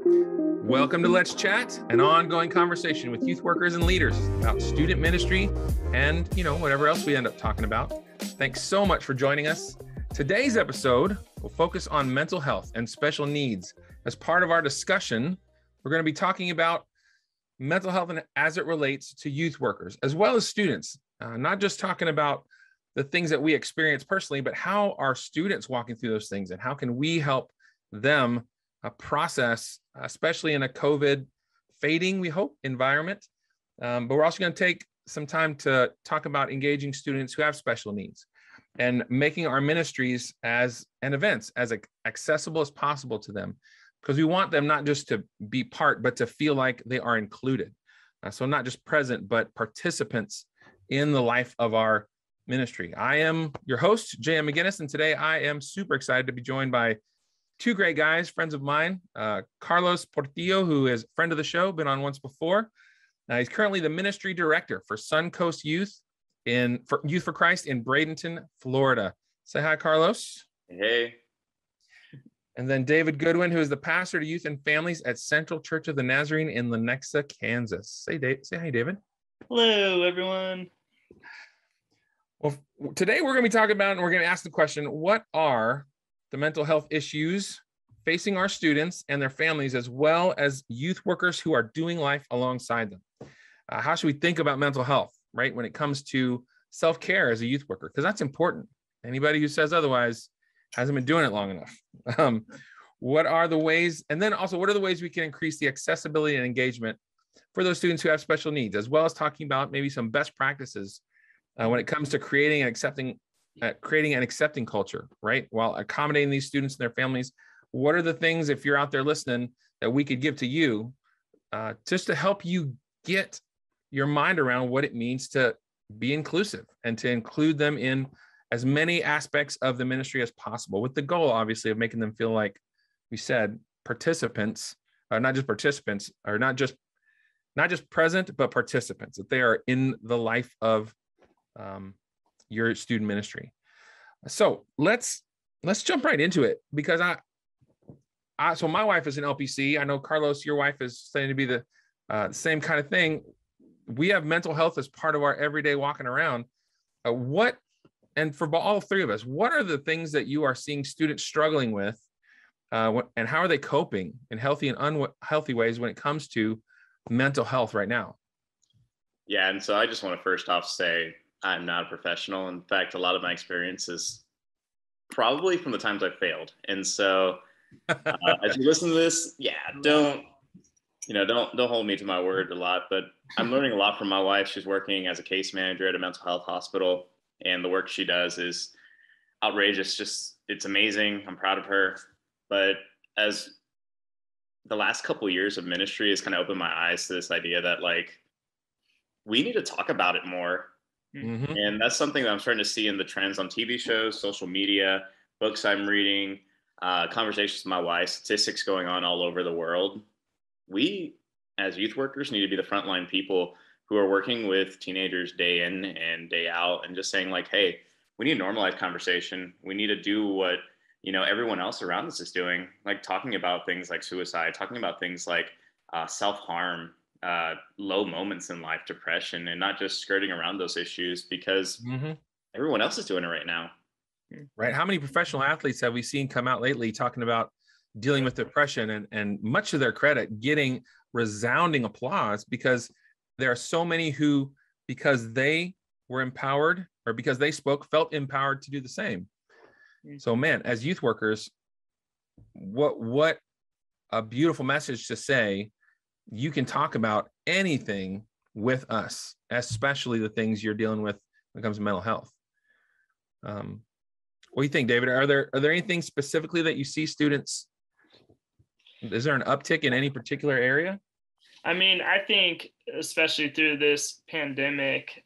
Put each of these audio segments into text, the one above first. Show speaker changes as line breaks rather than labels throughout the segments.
Welcome to Let's Chat, an ongoing conversation with youth workers and leaders about student ministry and, whatever else we end up talking about. Thanks so much for joining us. Today's episode will focus on mental health and special needs. As part of our discussion, we're going to be talking about mental health and as it relates to youth workers, as well as students, not just talking about the things that we experience personally, but how are students walking through those things and how can we help them process, especially in a COVID fading, we hope, environment. But we're also going to take some time to talk about engaging students who have special needs and making our ministries and events as accessible as possible to them, because we want them not just to be part, but to feel like they are included. So not just present, but participants in the life of our ministry. I am your host, J.M. McGinnis, and today I am super excited to be joined by two great guys, friends of mine, Carlos Portillo, who is a friend of the show, been on once before. He's currently the ministry director for Suncoast Youth for Youth for Christ in Bradenton, Florida. Say hi, Carlos.
Hey.
And then David Goodwin, who is the pastor to youth and families at Central Church of the Nazarene in Lenexa, Kansas. Say hi, David.
Hello, everyone.
Well, today we're going to be talking about, and we're going to ask the question, what are the mental health issues facing our students and their families, as well as youth workers who are doing life alongside them? How should we think about mental health, right, when it comes to self-care as a youth worker? Because that's important. Anybody who says otherwise hasn't been doing it long enough. What are the ways, and then also what are the ways we can increase the accessibility and engagement for those students who have special needs, as well as talking about maybe some best practices when it comes to creating and accepting culture, right? While accommodating these students and their families, what are the things, if you're out there listening, that we could give to you just to help you get your mind around what it means to be inclusive and to include them in as many aspects of the ministry as possible, with the goal, obviously, of making them feel like we said, participants, not just participants, or not just present, but participants, that they are in the life of your student ministry. So let's jump right into it, because so my wife is an LPC. I know, Carlos, your wife is studying to be the same kind of thing. We have mental health as part of our everyday walking around. And for all three of us, what are the things that you are seeing students struggling with, and how are they coping in healthy and unhealthy ways when it comes to mental health right now?
Yeah, and so I just want to first off say I'm not a professional. In fact, a lot of my experience is probably from the times I failed. And so as you listen to this, don't hold me to my word a lot, but I'm learning a lot from my wife. She's working as a case manager at a mental health hospital, and the work she does is outrageous. It's amazing. I'm proud of her. But as the last couple of years of ministry has kind of opened my eyes to this idea that, like, we need to talk about it more. Mm-hmm. And that's something that I'm starting to see in the trends on TV shows, social media, books I'm reading, conversations with my wife, statistics going on all over the world. We, as youth workers, need to be the frontline people who are working with teenagers day in and day out, and just saying, like, hey, we need to normalize conversation. We need to do what, everyone else around us is doing, like talking about things like suicide, talking about things like self-harm, low moments in life, depression, and not just skirting around those issues because everyone else is doing it right now.
Right. How many professional athletes have we seen come out lately talking about dealing with depression, and much to their credit, getting resounding applause, because there are so many who, because they were empowered or because they spoke, felt empowered to do the same. So, man, as youth workers, what a beautiful message to say. You can talk about anything with us, especially the things you're dealing with when it comes to mental health. What do you think, David? Are there anything specifically that you see students? Is there an uptick in any particular area?
I mean, I think especially through this pandemic,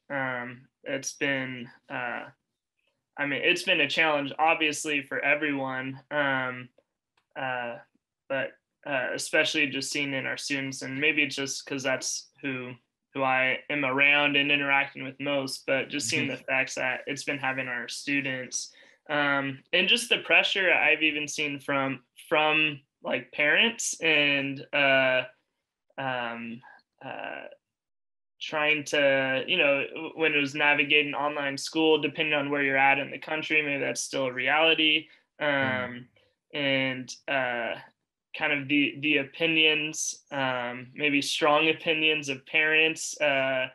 it's been a challenge, obviously, for everyone, but especially just seeing in our students, and maybe it's just because that's who I am around and interacting with most, but just seeing the effects that it's been having on our students, and just the pressure I've even seen from like parents and um, trying to, when it was navigating online school, depending on where you're at in the country, maybe that's still a reality. And kind of the opinions, maybe strong opinions of parents, kind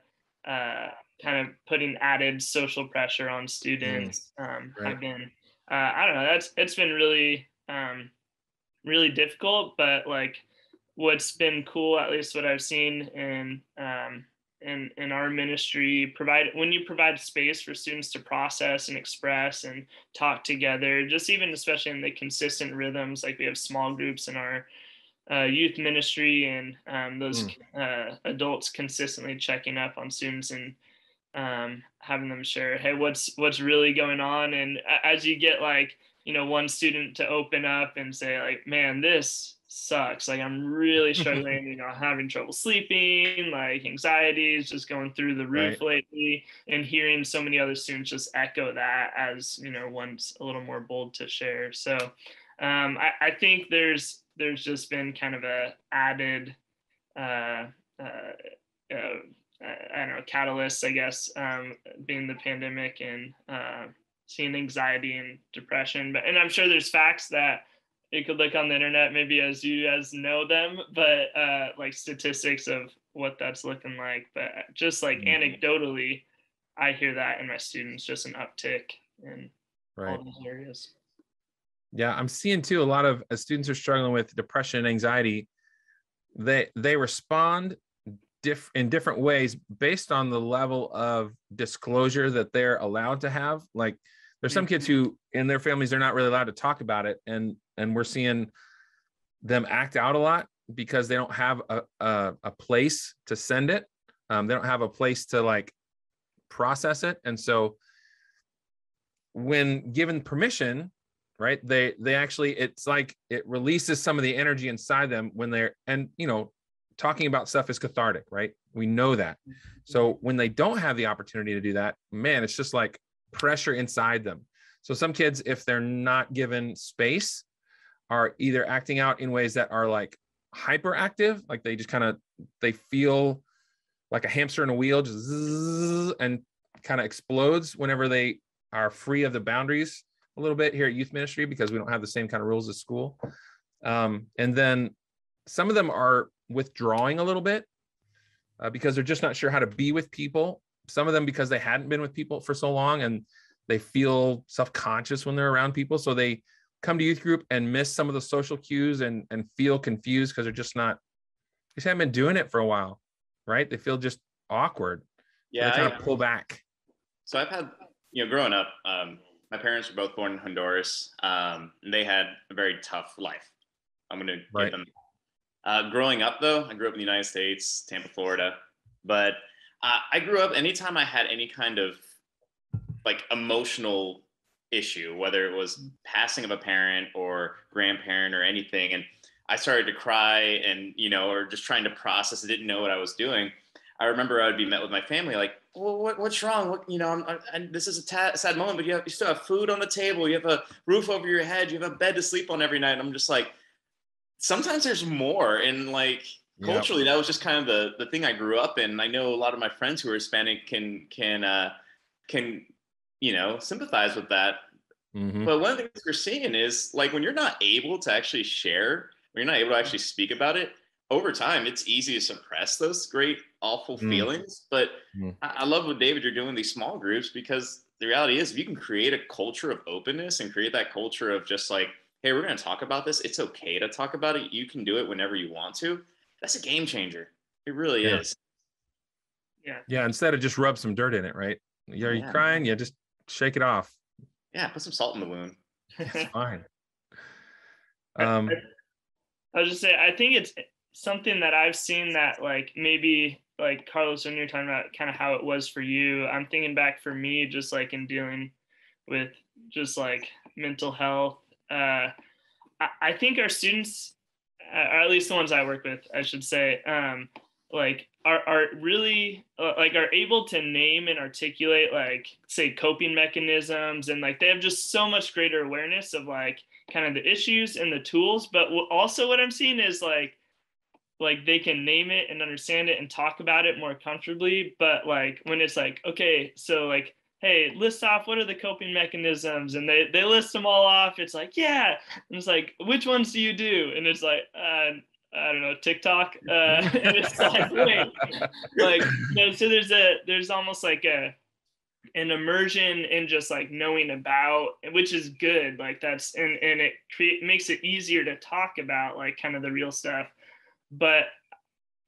of putting added social pressure on students, have been, I don't know, it's been really, really difficult, but like what's been cool, at least what I've seen in our ministry, when you provide space for students to process and express and talk together, just even especially in the consistent rhythms, like we have small groups in our youth ministry, and those adults consistently checking up on students and having them share, hey, what's really going on. And as you get like, one student to open up and say like, man, this sucks. Like I'm really struggling, having trouble sleeping, like anxiety is just going through the roof lately, and hearing so many other students just echo that as, one's a little more bold to share. So I think there's just been kind of a added, I don't know, catalyst, I guess, being the pandemic and seeing anxiety and depression. And I'm sure there's facts that you could look on the internet, maybe as you guys know them, but like statistics of what that's looking like. But just like anecdotally, I hear that in my students, just an uptick in all these areas.
Yeah, I'm seeing too, a lot of students are struggling with depression and anxiety. They respond in different ways based on the level of disclosure that they're allowed to have. Like there's some kids who in their families, they're not really allowed to talk about it. And we're seeing them act out a lot because they don't have a place to send it. They don't have a place to like process it. And so when given permission, right, they actually, it's like it releases some of the energy inside them when they're, and talking about stuff is cathartic, right? We know that. So when they don't have the opportunity to do that, man, it's just like pressure inside them. So some kids, if they're not given space, are either acting out in ways that are like hyperactive, like they just they feel like a hamster in a wheel, just zzz, and kind of explodes whenever they are free of the boundaries a little bit here at youth ministry, because we don't have the same kind of rules as school. And then some of them are withdrawing a little bit because they're just not sure how to be with people. Some of them because they hadn't been with people for so long and they feel self-conscious when they're around people. So they come to youth group and miss some of the social cues and feel confused because they're just haven't been doing it for a while, right? They feel just awkward.
Yeah.
So they kind of pull back.
So I've had, growing up, my parents were both born in Honduras. And they had a very tough life. I'm going to give them. Growing up, though, I grew up in the United States, Tampa, Florida. But I grew up, anytime I had any kind of like emotional issue, whether it was passing of a parent or grandparent or anything, and I started to cry and, or just trying to process, I didn't know what I was doing. I remember I would be met with my family like, well, what's wrong? This is a sad moment, but you still have food on the table. You have a roof over your head. You have a bed to sleep on every night. And I'm just like, sometimes there's more. And like culturally, that was just kind of the thing I grew up in. I know a lot of my friends who are Hispanic can sympathize with that. But one of the things we're seeing is like when you're not able to actually share, when you're not able to actually speak about it, over time, it's easy to suppress those great, awful feelings. But I love what, David, you're doing these small groups, because the reality is if you can create a culture of openness and create that culture of just like, hey, we're going to talk about this. It's okay to talk about it. You can do it whenever you want to. That's a game changer. It really is.
Yeah. Instead of just rub some dirt in it, right? Are you crying? Yeah. Just shake it off.
Yeah. Put some salt in the wound.
It's fine.
I was just saying, I think it's something that I've seen that like maybe like Carlos, when you're talking about kind of how it was for you, I'm thinking back for me, just like in dealing with just like mental health. I think our students, or at least the ones I work with, I should say, like are really like are able to name and articulate like say coping mechanisms, and like they have just so much greater awareness of like, kind of the issues and the tools, but also what I'm seeing is like they can name it and understand it and talk about it more comfortably. But like when it's like, okay, so like, hey, list off what are the coping mechanisms, and they list them all off. It's like, yeah, and it's like, which ones do you do? And it's like, I don't know, TikTok. And it's like, wait, like, so there's almost like an immersion in just like knowing about, which is good. Like that's, and it makes it easier to talk about like kind of the real stuff. But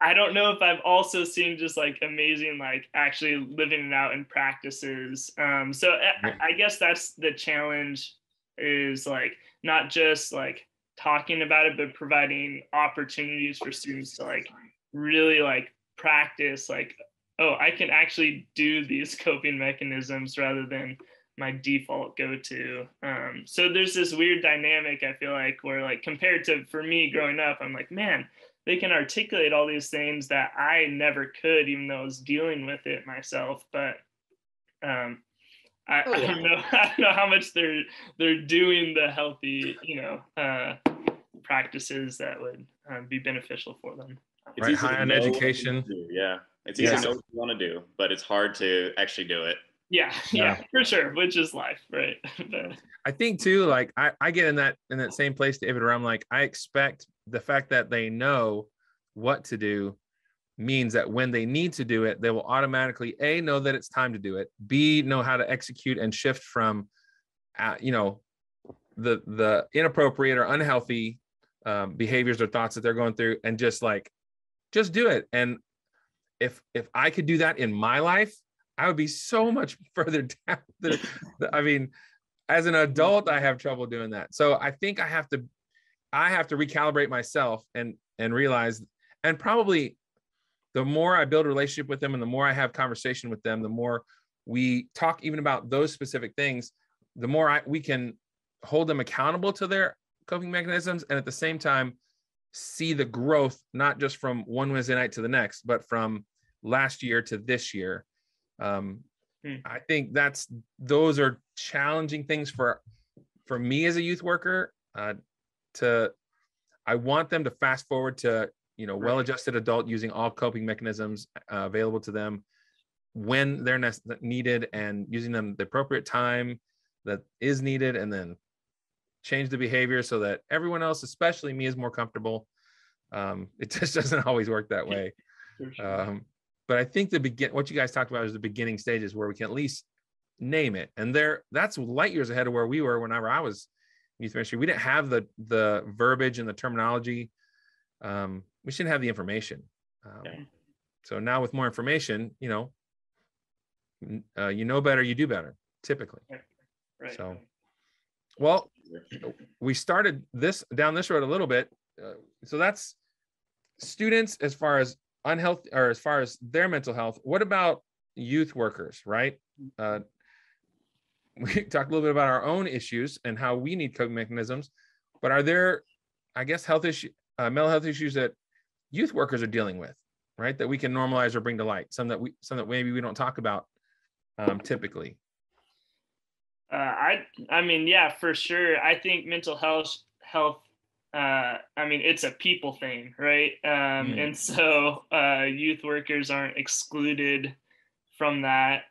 I don't know if I've also seen just like amazing, like actually living it out in practices. So I guess that's the challenge, is like not just like talking about it, but providing opportunities for students to like really like practice, like, oh, I can actually do these coping mechanisms rather than my default go-to. So there's this weird dynamic, I feel like, where like compared to, for me growing up, I'm like, man, they can articulate all these things that I never could, even though I was dealing with it myself. But I don't know. I don't know how much they're doing the healthy, practices that would be beneficial for them.
Right, high on education.
Yeah, it's easy to know what you want to do, but it's hard to actually do it.
Yeah, for sure. Which is life, right?
I think too, like I get in that same place, David, where I'm like, I expect the fact that they know what to do means that when they need to do it, they will automatically A, know that it's time to do it, B, know how to execute and shift from, the inappropriate or unhealthy behaviors or thoughts that they're going through, and just do it. And if I could do that in my life, I would be so much further down. I mean, as an adult, I have trouble doing that. So I think I have to recalibrate myself and realize, and probably the more I build a relationship with them and the more I have conversation with them, the more we talk even about those specific things, the more we can hold them accountable to their coping mechanisms, and at the same time see the growth, not just from one Wednesday night to the next, but from last year to this year. I think those are challenging things for me as a youth worker. I want them to fast forward to, well-adjusted adult using all coping mechanisms available to them when they're needed, and using them the appropriate time that is needed, and then change the behavior so that everyone else, especially me, is more comfortable. It just doesn't always work that way. Sure. But I think what you guys talked about is the beginning stages where we can at least name it. And that's light years ahead of where we were whenever I was in youth ministry. We didn't have the verbiage and the terminology. We shouldn't have the information. So now with more information, you know better, you do better, typically.
Right.
So, well, we started down this road a little bit. So that's students as far as unhealthy, or as far as their mental health. What about youth workers, right? We talked a little bit about our own issues and how we need coping mechanisms, but are there, I guess, mental health issues that youth workers are dealing with, right? That we can normalize or bring to light, some that maybe we don't talk about typically.
I mean, yeah, for sure. I think mental health, it's a people thing, right? And so youth workers aren't excluded from that,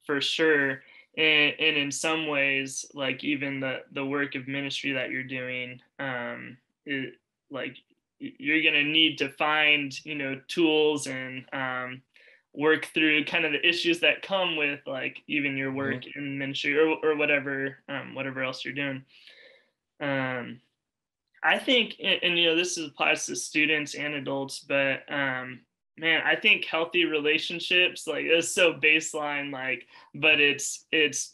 for sure. And in some ways, like even the work of ministry that you're doing, you're going to need to find, tools and work through kind of the issues that come with like even your work in ministry or whatever else you're doing. I think, and this applies to students and adults, but man, I think healthy relationships, like, it's so baseline, like, but it's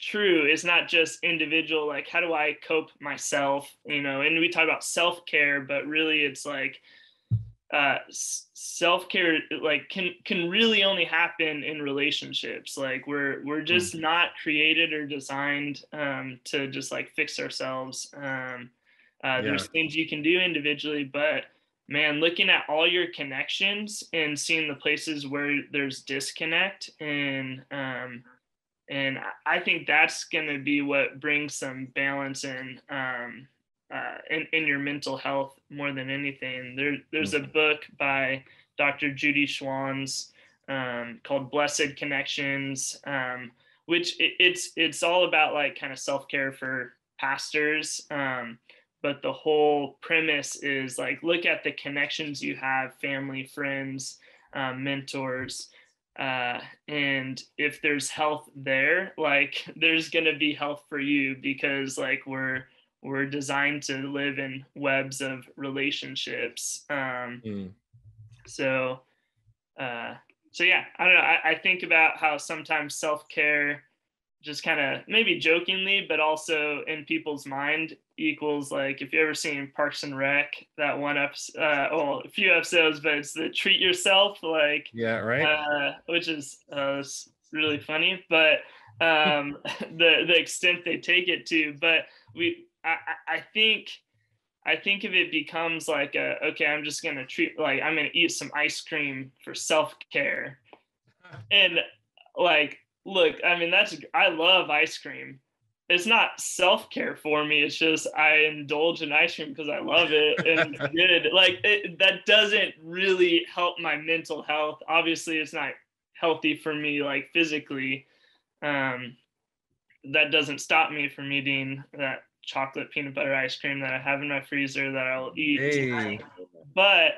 true. It's not just individual, like, how do I cope myself, and we talk about self-care, but really it's like self-care like can really only happen in relationships. Like we're just not created or designed to just like fix ourselves. There's things you can do individually, but man, looking at all your connections and seeing the places where there's disconnect and I think that's going to be what brings some balance in your mental health more than anything. There's a book by Dr. Judy Schwanz called Blessed Connections, which it's all about like kind of self-care for pastors. But the whole premise is like, look at the connections you have, family, friends, mentors. And if there's health there, like there's going to be health for you, because like we're designed to live in webs of relationships. So yeah, I don't know. I think about how sometimes self-care, just kind of maybe jokingly, but also in people's mind, equals like, if you ever seen Parks and Rec, that one episode, well, a few episodes, but it's the treat yourself, like,
yeah, right.
Which is really funny, but the extent they take it to. But I think if it becomes like okay, I'm just gonna I'm gonna eat some ice cream for self-care, and like, look, I mean, I love ice cream. It's not self-care for me. It's just I indulge in ice cream because I love it and it's good. Like that doesn't really help my mental health. Obviously, it's not healthy for me, like physically. That doesn't stop me from eating that chocolate peanut butter ice cream that I have in my freezer that I'll eat tonight. But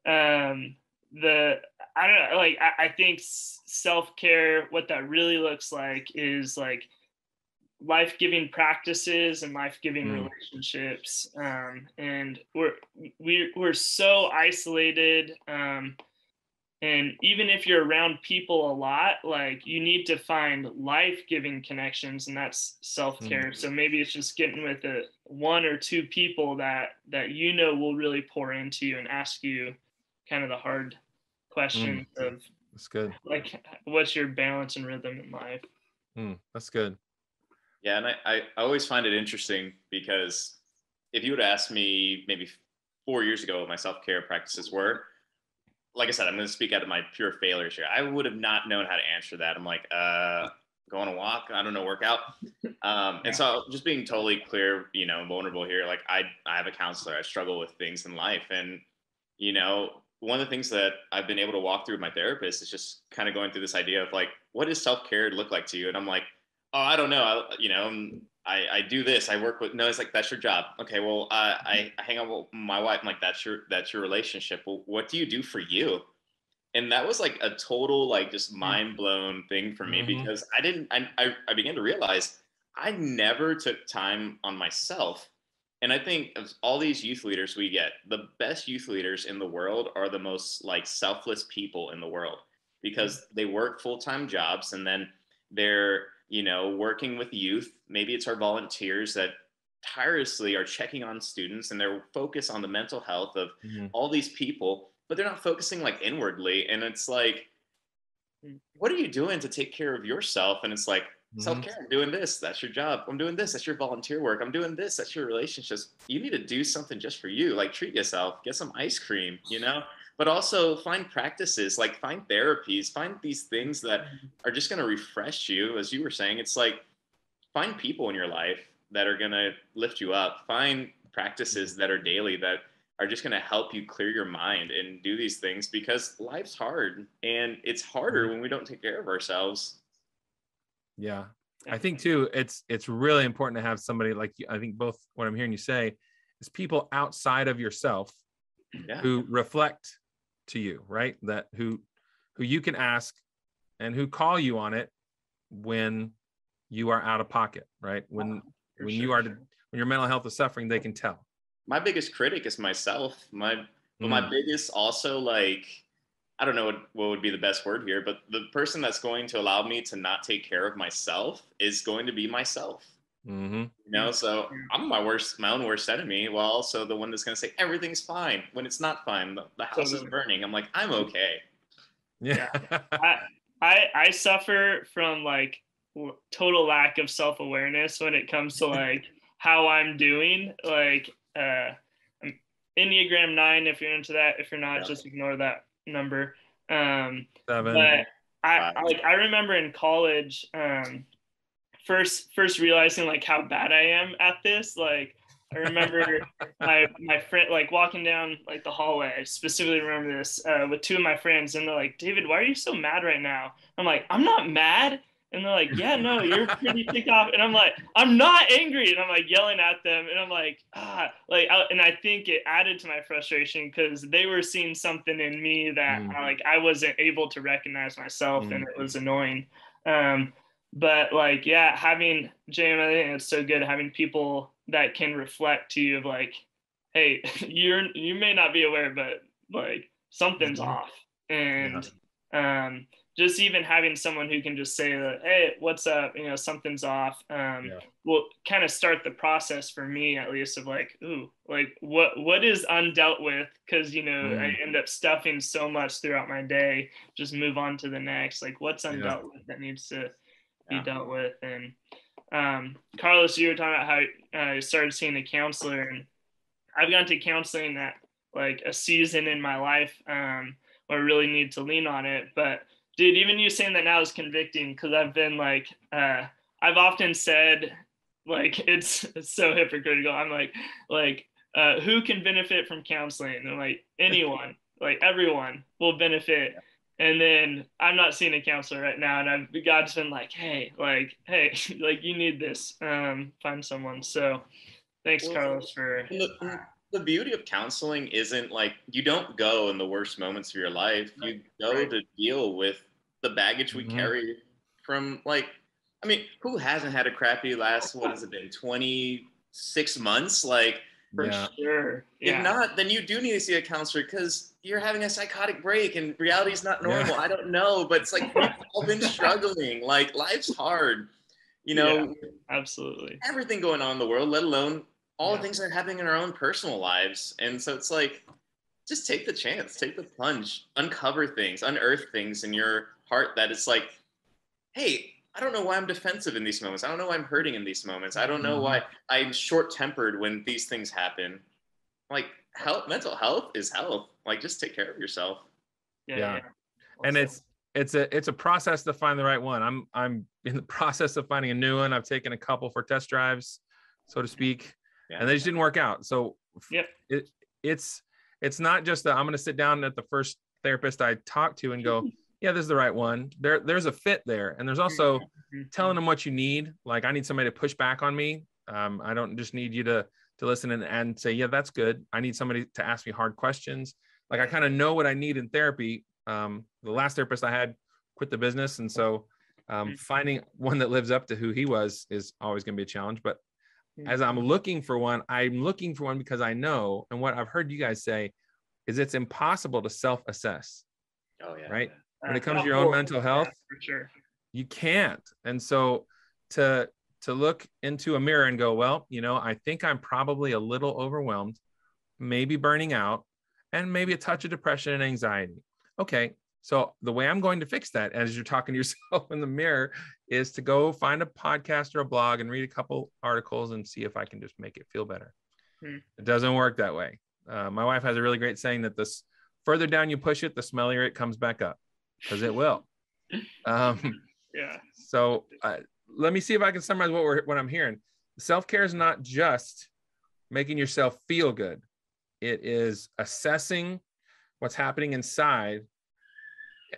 I don't know, like I think self-care, what that really looks like is like life-giving practices and life-giving relationships. And we're so isolated. And even if you're around people a lot, like you need to find life-giving connections, and that's self-care. So maybe it's just getting with one or two people that will really pour into you and ask you kind of the hard question of,
that's good,
like, what's your balance and rhythm in life?
That's good.
Yeah, and I always find it interesting, because if you would ask me maybe 4 years ago what my self-care practices were, like I said, I'm going to speak out of my pure failures here. I would have not known how to answer that. I'm like, go on a walk. I don't know, workout. And so just being totally clear, vulnerable here. Like I have a counselor. I struggle with things in life. And, one of the things that I've been able to walk through with my therapist is just kind of going through this idea of like, what does self-care look like to you? And I'm like, oh, I don't know. I do this. I work with, no, it's like, that's your job. Okay. Well, I hang out with my wife. I'm like, that's your relationship. Well, what do you do for you? And that was like a total, like just mind blown thing for me, because I began to realize I never took time on myself. And I think of all these youth leaders we get, the best youth leaders in the world are the most like selfless people in the world, because they work full-time jobs, and then they're, working with youth. Maybe it's our volunteers that tirelessly are checking on students, and they're focused on the mental health of all these people, but they're not focusing like inwardly. And it's like, what are you doing to take care of yourself? And it's like, self-care, I'm doing this, that's your job. I'm doing this, that's your volunteer work. I'm doing this, that's your relationships. You need to do something just for you, like treat yourself, get some ice cream, but also find practices, like find therapies, find these things that are just going to refresh you. As you were saying, it's like, find people in your life that are going to lift you up. Find practices that are daily, that are just going to help you clear your mind and do these things, because life's hard, and it's harder when we don't take care of ourselves.
Yeah. I think too, it's really important to have somebody like you. I think both what I'm hearing you say is people outside of yourself who reflect to you, right? That who you can ask and who call you on it when you are out of pocket, right? When your mental health is suffering, they can tell.
My biggest critic is myself. My biggest also, like, I don't know what would be the best word here, but the person that's going to allow me to not take care of myself is going to be myself. So I'm my own worst enemy, while also the one that's going to say everything's fine when it's not fine. The house is burning. I'm like, I'm okay.
Yeah.
I suffer from like total lack of self-awareness when it comes to like how I'm doing. Like Enneagram 9, if you're into that. If you're not, just ignore that number.
7.
But I remember in college, first realizing like how bad I am at this. Like I remember my friend like walking down like the hallway. I specifically remember this with two of my friends, and they're like, "David, why are you so mad right now?" I'm like, "I'm not mad." And they're like, "Yeah, no, you're pretty ticked off." And I'm like, "I'm not angry." And I'm like yelling at them, and I'm like, and I think it added to my frustration because they were seeing something in me that like I wasn't able to recognize myself, and it was annoying. But like, yeah, having Jam, I think it's so good having people that can reflect to you of like, hey, you may not be aware, but like something's off. And just even having someone who can just say that, hey, what's up? You know, something's off. Will kind of start the process for me at least of like, ooh, like what is undealt with? Because you know, I end up stuffing so much throughout my day. Just move on to the next. Like, what's undealt with that needs to be dealt with? And Carlos, you were talking about how you started seeing a counselor, and I've gone to counseling at like a season in my life where I really need to lean on it. But dude, even you saying that now is convicting because I've been like, I've often said like it's so hypocritical. I'm like who can benefit from counseling? And like anyone, like everyone will benefit. And then I'm not seeing a counselor right now, and God's been like, hey, like you need this. Find someone. So thanks, Carlos, for
the beauty of counseling isn't like you don't go in the worst moments of your life. You go to deal with the baggage we carry from like, I mean, who hasn't had a crappy last, what has it been, 26 months? Like,
for sure.
If not, then you do need to see a counselor because you're having a psychotic break and reality is not normal. I don't know, but it's like we've all been struggling. Like life's hard, you know.
Absolutely.
Everything going on in the world, let alone all the things that are happening in our own personal lives. And so it's like, just take the chance, take the plunge, uncover things, unearth things in your heart that it's like, hey, I don't know why I'm defensive in these moments. I don't know why I'm hurting in these moments. I don't know why I'm short-tempered when these things happen. Like mental health is health. Like just take care of yourself.
Yeah. And it's a process to find the right one. I'm in the process of finding a new one. I've taken a couple for test drives, so to speak, and they just didn't work out. So it's not just that I'm going to sit down at the first therapist I talk to and go, yeah, this is the right one. There's a fit there. And there's also telling them what you need. Like I need somebody to push back on me. I don't just need you to listen and say, yeah, that's good. I need somebody to ask me hard questions. Like I kind of know what I need in therapy. The last therapist I had quit the business. And so finding one that lives up to who he was is always going to be a challenge. But as I'm looking for one because I know, and what I've heard you guys say is it's impossible to self-assess. Right? When it comes to your own mental health,
for sure,
you can't. And so to look into a mirror and go, well, you know, I think I'm probably a little overwhelmed, maybe burning out, and maybe a touch of depression and anxiety. Okay. So the way I'm going to fix that, as you're talking to yourself in the mirror, is to go find a podcast or a blog and read a couple articles and see if I can just make it feel better. It doesn't work that way. My wife has a really great saying that this further down you push it, the smellier it comes back up, because it will. So let me see if I can summarize what I'm hearing. Self-care is not just making yourself feel good. It is assessing what's happening inside,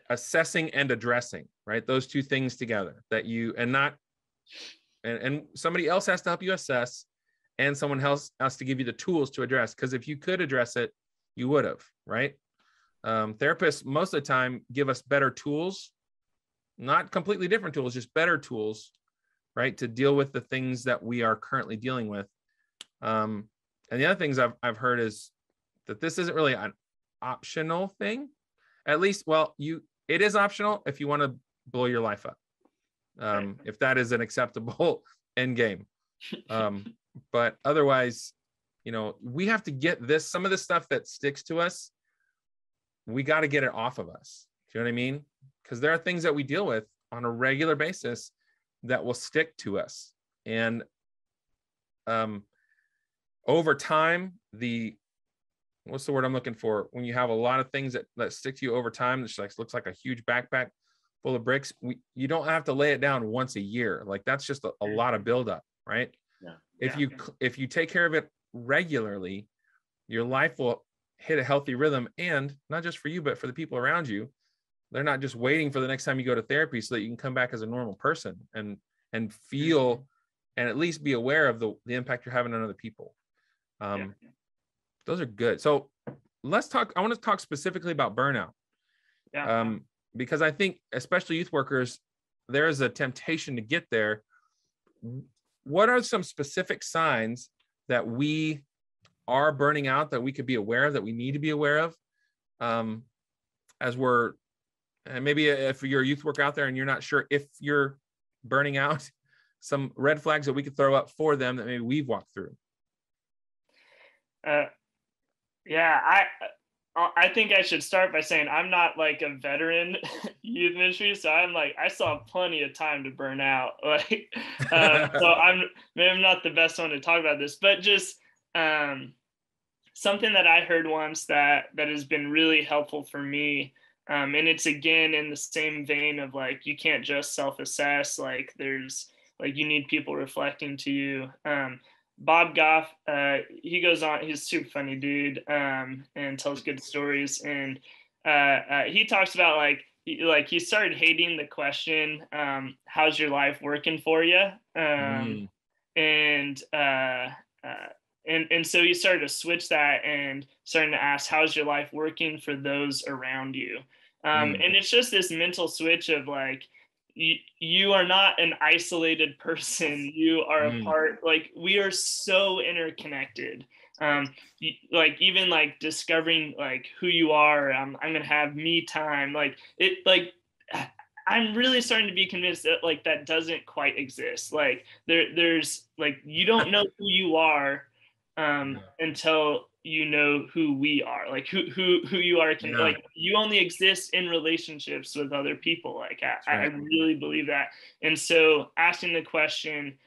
assessing and addressing, right? Those two things together that you, and somebody else has to help you assess, and someone else has to give you the tools to address. Because if you could address it, you would have, right? Therapists most of the time give us better tools, not completely different tools, just better tools, right? To deal with the things that we are currently dealing with. And the other things I've heard is that this isn't really an optional thing. At least, well, it is optional if you want to blow your life up. If that is an acceptable end game. But otherwise, you know, we have to get some of the stuff that sticks to us. We got to get it off of us. Do you know what I mean? Because there are things that we deal with on a regular basis that will stick to us. And over time, what's the word I'm looking for? When you have a lot of things that stick to you over time, that looks like a huge backpack. full of bricks, you don't have to lay it down once a year. Like that's just a lot of buildup, right?
Yeah.
If you take care of it regularly, your life will hit a healthy rhythm, and not just for you, but for the people around you. They're not just waiting for the next time you go to therapy so that you can come back as a normal person and feel and at least be aware of the impact you're having on other people. Those are good. So let's talk. I want to talk specifically about burnout. Because I think, especially youth workers, there is a temptation to get there. What are some specific signs that we are burning out, that we could be aware of, that we need to be aware of, as we're, and maybe if you're a youth worker out there and you're not sure if you're burning out, some red flags that we could throw up for them that maybe we've walked through?
I think I should start by saying I'm not like a veteran youth ministry, so I still have plenty of time to burn out. Like, so I'm not the best one to talk about this, but just something that I heard once that has been really helpful for me, and it's again in the same vein of like you can't just self-assess. Like there's like you need people reflecting to you. Bob Goff, he goes on, he's a super funny dude, and tells good stories. And he talks about he started hating the question, how's your life working for you? And so he started to switch that and starting to ask, how's your life working for those around you? And it's just this mental switch of like, you are not an isolated person. You are a part, like we are so interconnected. Like even like discovering like who you are. I'm going to have me time. Like it, like I'm really starting to be convinced that like that doesn't quite exist. Like there's like, you don't know who you are until you know who we are, like who you are. Like you only exist in relationships with other people. Like I really believe that. And so asking the question,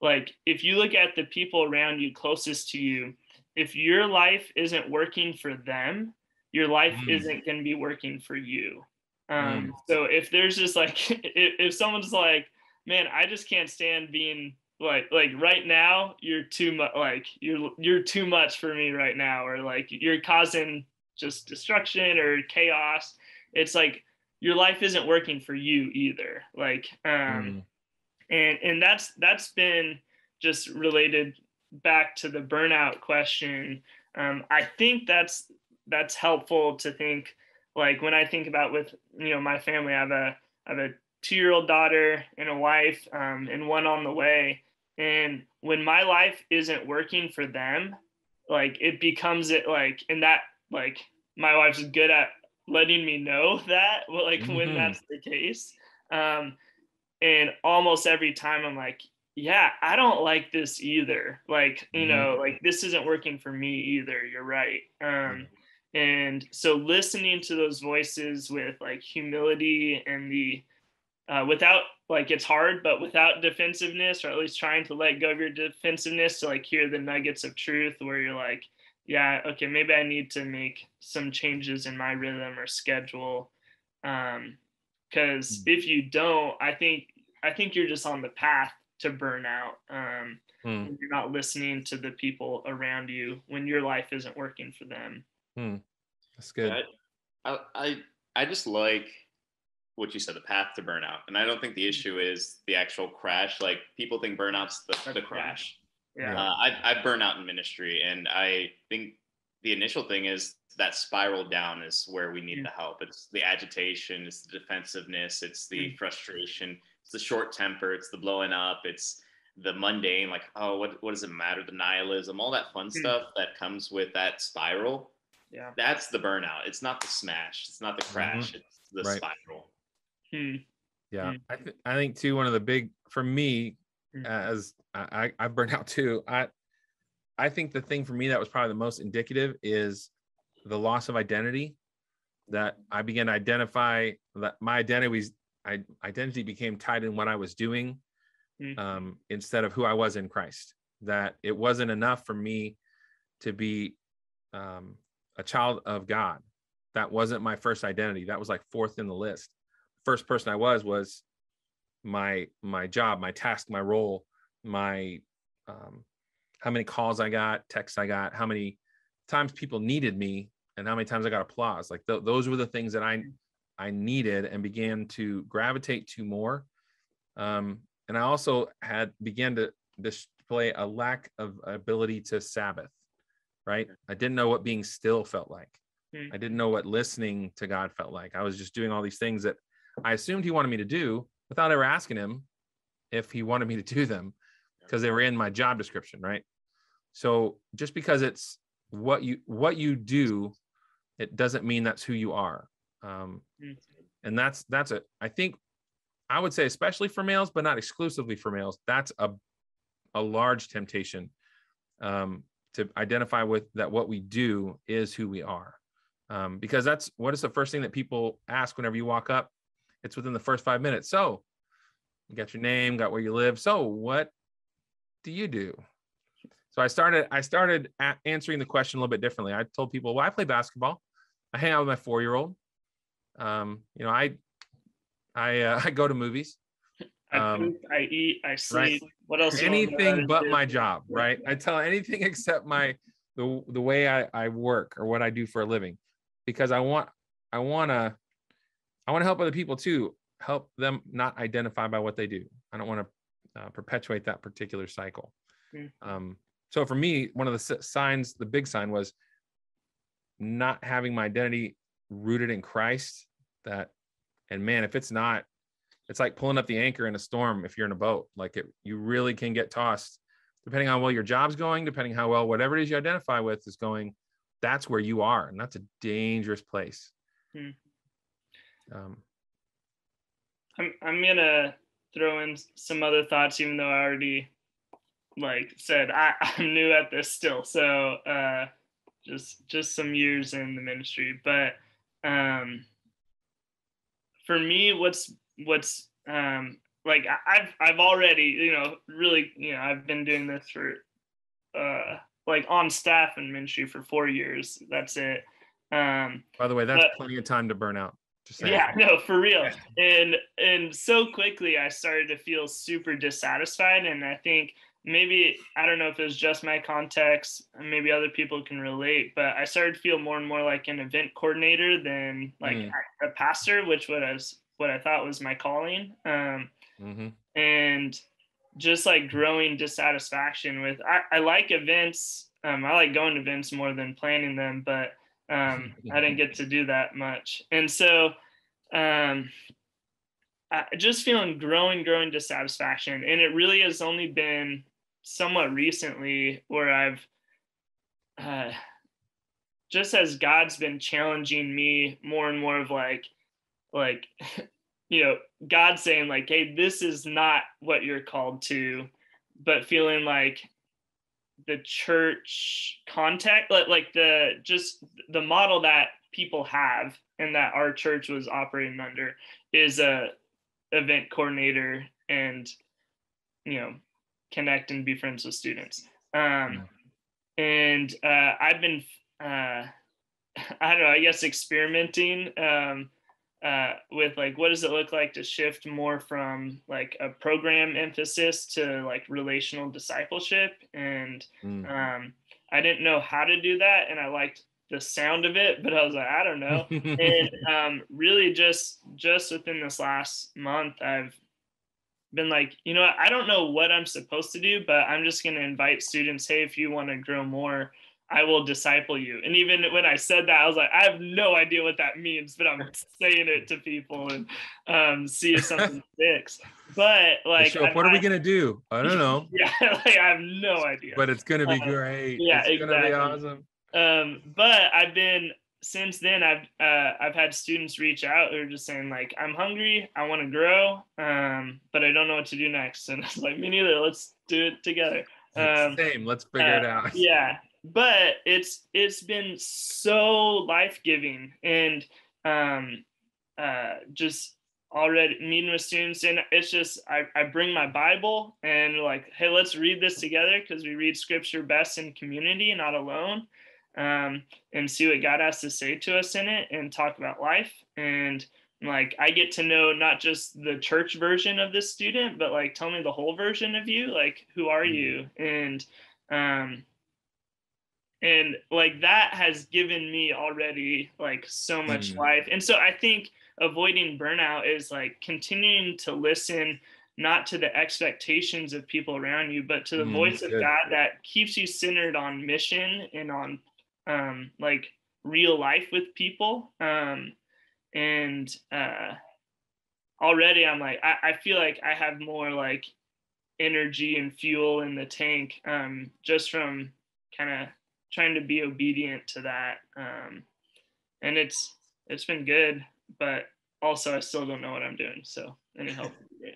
like if you look at the people around you closest to you, if your life isn't working for them, your life isn't going to be working for you. So if there's just like if someone's like, man, I just can't stand being like right now you're too much, like you're too much for me right now, or like you're causing just destruction or chaos, it's like your life isn't working for you either. Like and that's been just related back to the burnout question. I think that's helpful to think, like when I think about with my family, I have a 2-year-old daughter and a wife, and one on the way. And when my life isn't working for them, like it becomes it like, and that like my wife's good at letting me know that, like when that's the case. And almost every time I'm like, yeah, I don't like this either. Like, like this isn't working for me either. You're right. And so listening to those voices with like humility and the without, like it's hard, but without defensiveness, or at least trying to let go of your defensiveness to like hear the nuggets of truth where you're like, yeah, okay, maybe I need to make some changes in my rhythm or schedule. Because if you don't, I think you're just on the path to burnout. When you're not listening to the people around you when your life isn't working for them.
That's good.
I just like what you said, the path to burnout. And I don't think the issue is the actual crash. Like people think burnout's the crash.
Yeah.
I burn out in ministry, and I think the initial thing is that spiral down is where we need the help. It's the agitation, it's the defensiveness, it's the frustration, it's the short temper, it's the blowing up, it's the mundane, like, oh, what does it matter? The nihilism, all that fun stuff that comes with that spiral.
Yeah.
That's the burnout. It's not the smash. It's not the crash. It's the spiral.
Yeah. I think too, one of the big, for me, as I burned out too, I think the thing for me that was probably the most indicative is the loss of identity, that I began to identify that my identity became tied in what I was doing, instead of who I was in Christ. That it wasn't enough for me to be a child of God. That wasn't my first identity. That was like fourth in the list. first person I was my job, my task, my role, my how many calls I got, texts I got, how many times people needed me, and how many times I got applause. Like those were the things that I needed and began to gravitate to more. And I also began to display a lack of ability to Sabbath, right? I didn't know what being still felt like. I didn't know what listening to God felt like. I was just doing all these things that I assumed he wanted me to do without ever asking him if he wanted me to do them, because they were in my job description, right? So just because it's what you do, it doesn't mean that's who you are. And that's I think I would say, especially for males, but not exclusively for males, that's a large temptation to identify with that. What we do is who we are. Because what is the first thing that people ask whenever you walk up? It's within the first 5 minutes. So you got your name, got where you live. So what do you do? So I started answering the question a little bit differently. I told people, well, I play basketball. I hang out with my 4-year-old. I go to movies.
I poop, I eat, I sleep. Right. What else?
Anything but my job, right? I tell anything except the way I work or what I do for a living, because I want to help other people too, help them not identify by what they do. I don't want to perpetuate that particular cycle. So for me, one of the signs, the big sign, was not having my identity rooted in Christ. And man, if it's not, it's like pulling up the anchor in a storm. If you're in a boat, you really can get tossed, depending on how well your job's going, depending how well whatever it is you identify with is going. That's where you are, and that's a dangerous place.
I'm gonna throw in some other thoughts, even though I already said I'm new at this still. So just some years in the ministry, but for me, what's I've already, really, I've been doing this for on staff in ministry for 4 years. That's it.
By the way, that's plenty of time to burn out. Just saying.
Yeah, no, for real. And so quickly I started to feel super dissatisfied. And I think maybe, I don't know if it was just my context, and maybe other people can relate, but I started to feel more and more like an event coordinator than a pastor, which was what I thought was my calling. And just growing dissatisfaction with, I like events. I like going to events more than planning them, but I didn't get to do that much. And so I just feeling growing dissatisfaction. And it really has only been somewhat recently where I've just as God's been challenging me more and more of God saying hey, this is not what you're called to, but feeling like the church context, the model that people have and that our church was operating under is a event coordinator and connect and be friends with students. And I've been I don't know, I guess experimenting with what does it look like to shift more from a program emphasis to relational discipleship. And I didn't know how to do that, and I liked the sound of it, but I was I don't know. And really just within this last month, I've been I don't know what I'm supposed to do, but I'm just going to invite students, hey, if you want to grow more, I will disciple you. And even when I said that, I was I have no idea what that means, but I'm saying it to people and see if something sticks. But
what are we going to do? I don't know.
Yeah, I have no idea.
But it's going to be great.
Yeah,
it's
exactly.
Going to be awesome.
But I've been, since then, I've had students reach out who are just saying I'm hungry, I want to grow, but I don't know what to do next. And I was me neither. Let's do it together.
Same. Let's figure it out.
Yeah. But it's been so life-giving, and just already meeting with students, and it's just I bring my Bible and hey, let's read this together, because we read scripture best in community, not alone, and see what God has to say to us in it, and talk about life. And like I get to know not just the church version of this student, but like tell me the whole version of you, like who are you? Um and like that has given me already like so much
Mm.
life. And so I think avoiding burnout is like continuing to listen not to the expectations of people around you, but to the voice of
Good.
God that keeps you centered on mission and on like real life with people. And already I'm like I feel like I have more like energy and fuel in the tank, just from kind of trying to be obedient to that. And it's been good, but also I still don't know what I'm doing, so any help would be great.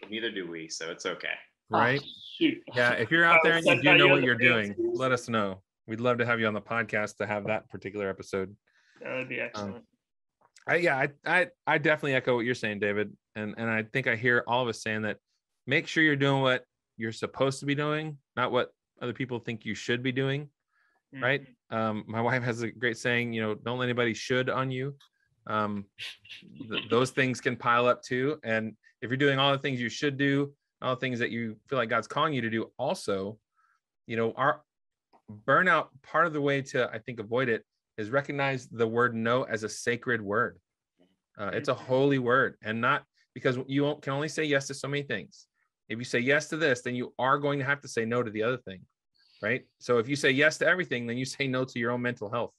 Neither do we, so it's okay.
Right.
Shoot.
Yeah. If you're out there and you
Sent
do
out
know
you
what
on the
you're doing,
fancy.
let us know. We'd love to have you on the podcast to have that particular episode.
That would be excellent.
I definitely echo what you're saying, David. And I think I hear all of us saying that make sure you're doing what you're supposed to be doing, not what other people think you should be doing. Right. My wife has a great saying, don't let anybody should on you. Those things can pile up too. And if you're doing all the things you should do, all the things that you feel like God's calling you to do also, our burnout, part of the way to, I think, avoid it is recognize the word no as a sacred word. It's a holy word, and not because you can only say yes to so many things. If you say yes to this, then you are going to have to say no to the other thing, right? So if you say yes to everything, then you say no to your own mental health.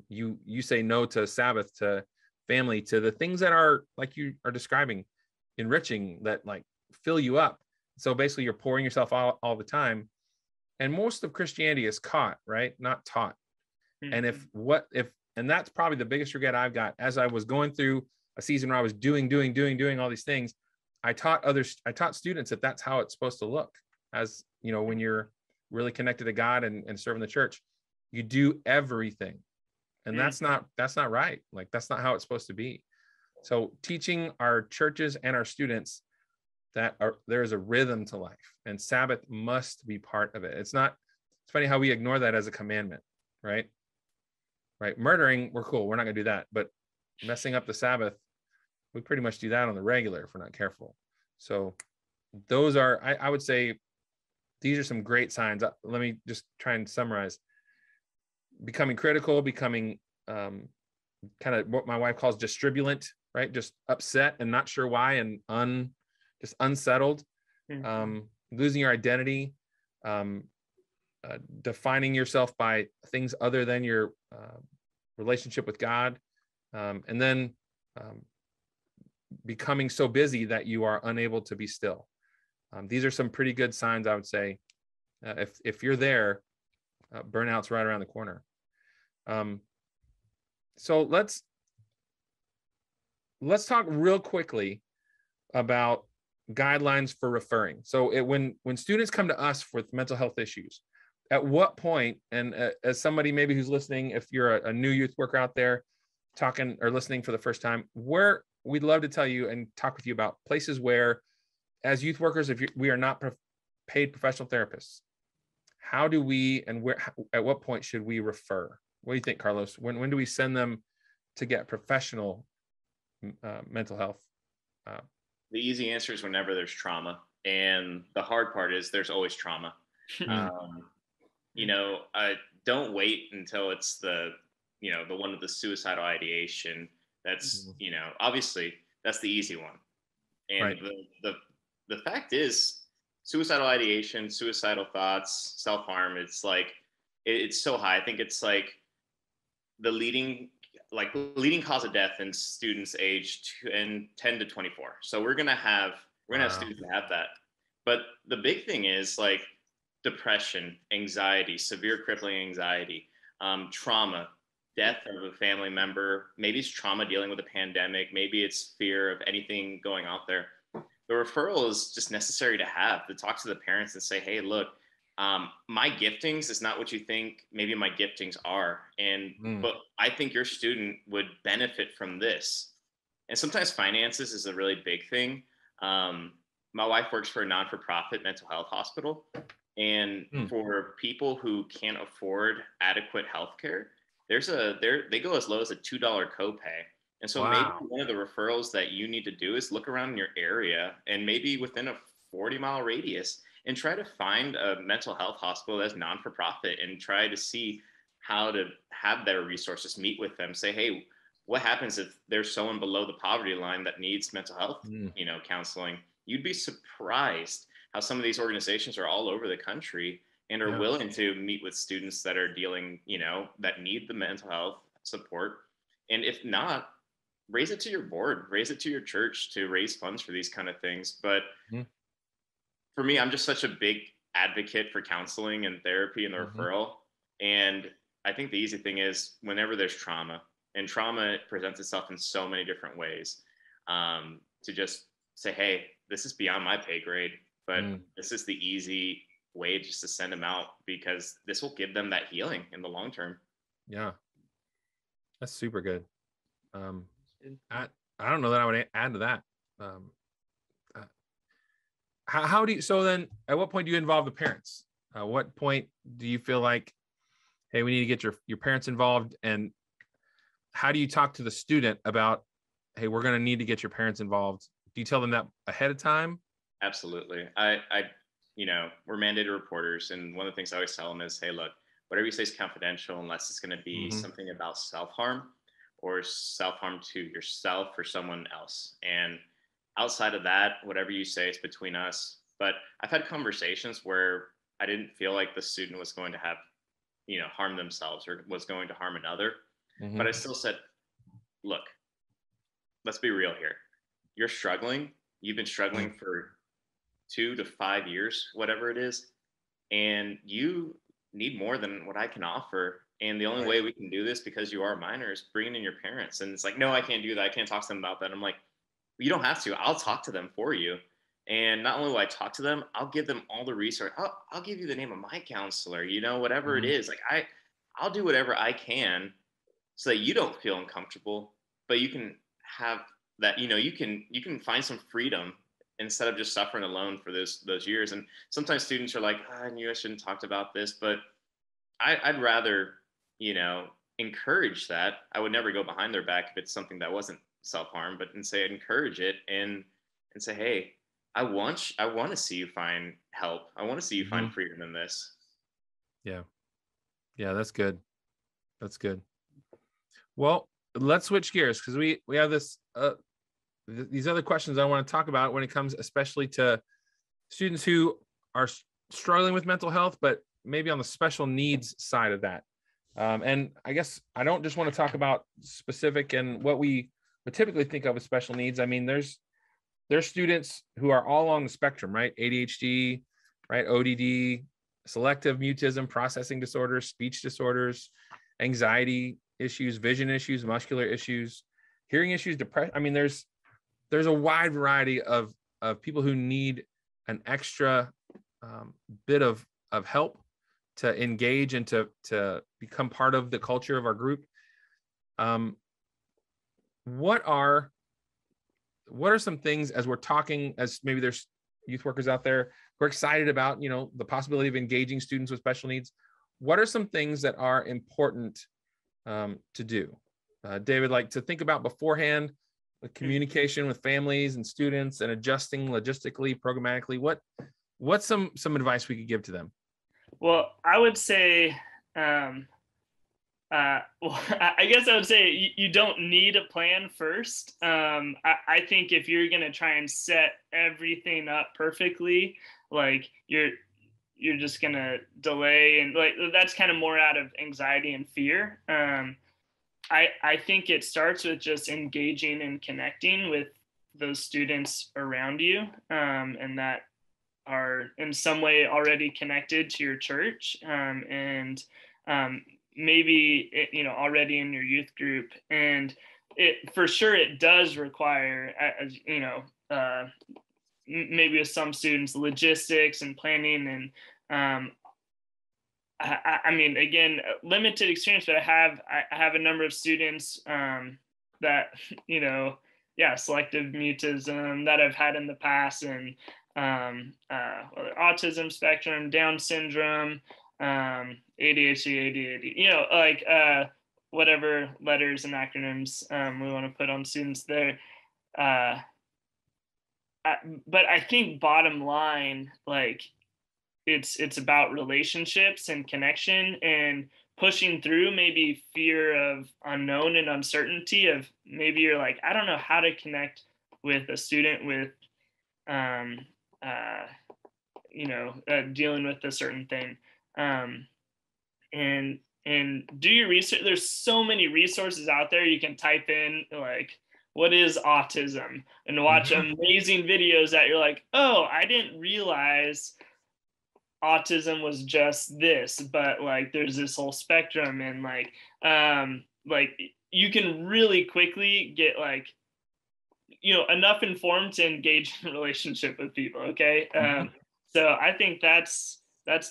You say no to Sabbath, to family, to the things that are, like you are describing, enriching, that like fill you up. So basically you're pouring yourself all the time. And most of Christianity is caught, right? Not taught. And and that's probably the biggest regret I've got as I was going through a season where I was doing all these things. I taught students that that's how it's supposed to look, as when you're really connected to God and serving the church, you do everything. And that's not right. Like, that's not how it's supposed to be. So teaching our churches and our students that there is a rhythm to life, and Sabbath must be part of it. It's funny how we ignore that as a commandment, right? Right. Murdering, we're cool. We're not going to do that. But messing up the Sabbath, we pretty much do that on the regular if we're not careful. So those are, I would say, these are some great signs. Let me just try and summarize. Becoming critical, becoming kind of what my wife calls distribulant, right? Just upset and not sure why, and just unsettled, losing your identity, defining yourself by things other than your relationship with God, and then becoming so busy that you are unable to be still. These are some pretty good signs, I would say. If you're there, burnout's right around the corner. So let's talk real quickly about guidelines for referring. So when students come to us with mental health issues, at what point, and as somebody maybe who's listening, if you're a new youth worker out there talking or listening for the first time, where we'd love to tell you and talk with you about places where, as youth workers, we are not paid professional therapists, how do we, and where, at what point should we refer? What do you think, Carlos? When do we send them to get professional mental health?
The easy answer is whenever there's trauma. And the hard part is there's always trauma. Don't wait until it's the one of the suicidal ideation. That's, obviously that's the easy one. And
right.
the fact is, suicidal ideation, suicidal thoughts, self-harm, it's like, it's so high. I think it's like the leading cause of death in students aged 10 to 24. So we're gonna have students that have that. But the big thing is like depression, anxiety, severe crippling anxiety, trauma, death of a family member. Maybe it's trauma dealing with a pandemic. Maybe it's fear of anything going out there. The referral is just necessary to have, to talk to the parents and say, hey, look, my giftings is not what you think maybe my giftings are. But I think your student would benefit from this. And sometimes finances is a really big thing. My wife works for a non-for-profit mental health hospital. And for people who can't afford adequate health care, they go as low as a $2 copay. And so maybe
Wow.
one of the referrals that you need to do is look around in your area and maybe within a 40-mile radius and try to find a mental health hospital that's non for profit and try to see how to have their resources, meet with them, say, hey, what happens if there's someone below the poverty line that needs mental health,
Mm,
counseling? You'd be surprised how some of these organizations are all over the country and are
yeah.
willing to meet with students that are dealing, that need the mental health support. And if not, raise it to your board, raise it to your church to raise funds for these kind of things. But
Mm,
for me, I'm just such a big advocate for counseling and therapy and the
mhm.
referral. And I think the easy thing is whenever there's trauma, and trauma presents itself in so many different ways, to just say, hey, this is beyond my pay grade, but
Mm,
this is the easy way just to send them out because this will give them that healing in the long term.
yeah, that's super good. Um, I I don't know that I would add to that. Um, uh, how do you? So then, at what point do you involve the parents? What point do you feel like, hey, we need to get your parents involved? And how do you talk to the student about, hey, we're going to need to get your parents involved? Do you tell them that ahead of time?
Absolutely. We're mandated reporters. And one of the things I always tell them is, hey, look, whatever you say is confidential unless it's going to be
Mm-hmm.
something about self harm or self harm to yourself or someone else. And outside of that, whatever you say is between us. But I've had conversations where I didn't feel like the student was going to have, harm themselves or was going to harm another.
Mm-hmm.
But I still said, look, let's be real here. You're struggling. You've been struggling for 2 to 5 years, whatever it is, and you need more than what I can offer. And the only
Right.
way we can do this because you are a minor is bringing in your parents. And it's like, no, I can't do that. I can't talk to them about that. I'm like, you don't have to. I'll talk to them for you. And not only will I talk to them, I'll give them all the resource. I'll give you the name of my counselor, whatever it
Mm-hmm.
is. Like I'll do whatever I can so that you don't feel uncomfortable, but you can have that, you can find some freedom instead of just suffering alone for those years. And sometimes students are like, I knew I shouldn't talked about this, but I'd rather, you know, encourage that. I would never go behind their back if it's something that wasn't self-harm, but and say encourage it and say, hey, I want to see you find help. I want to see you
Mm-hmm.
find freedom in this.
Yeah. Yeah, that's good. That's good. Well, let's switch gears because we have these other questions I want to talk about when it comes especially to students who are struggling with mental health, but maybe on the special needs side of that. And I guess I don't just want to talk about specific and what we would typically think of as special needs. I mean, there's students who are all on the spectrum, right? ADHD, right? ODD, selective mutism, processing disorders, speech disorders, anxiety issues, vision issues, muscular issues, hearing issues, depression. I mean, there's a wide variety of people who need an extra bit of help to engage and to become part of the culture of our group. Um, what are some things as we're talking, as maybe there's youth workers out there who are excited about, the possibility of engaging students with special needs? What are some things that are important to do? David, like to think about beforehand, the communication with families and students and adjusting logistically, programmatically. What's some advice we could give to them?
Well, I would say, well, I guess I would say you don't need a plan first. I think if you're gonna try and set everything up perfectly, like you're just gonna delay, and like that's kind of more out of anxiety and fear. I think it starts with just engaging and connecting with those students around you, and that are in some way already connected to your church, and um, maybe already in your youth group. And it for sure it does require, maybe with some students, logistics and planning. And I mean, again, limited experience, but I have a number of students that selective mutism that I've had in the past, and autism spectrum, Down syndrome, ADHD, ADD. whatever letters and acronyms we want to put on students there. But I think bottom line, like it's about relationships and connection and pushing through maybe fear of unknown and uncertainty of maybe you're like, I don't know how to connect with a student with dealing with a certain thing, and do your research. There's so many resources out there. You can type in like, what is autism, and watch amazing videos that you're like, oh, I didn't realize autism was just this, but like there's this whole spectrum, and like you can really quickly get like, enough informed to engage in a relationship with people. Okay. So I think that's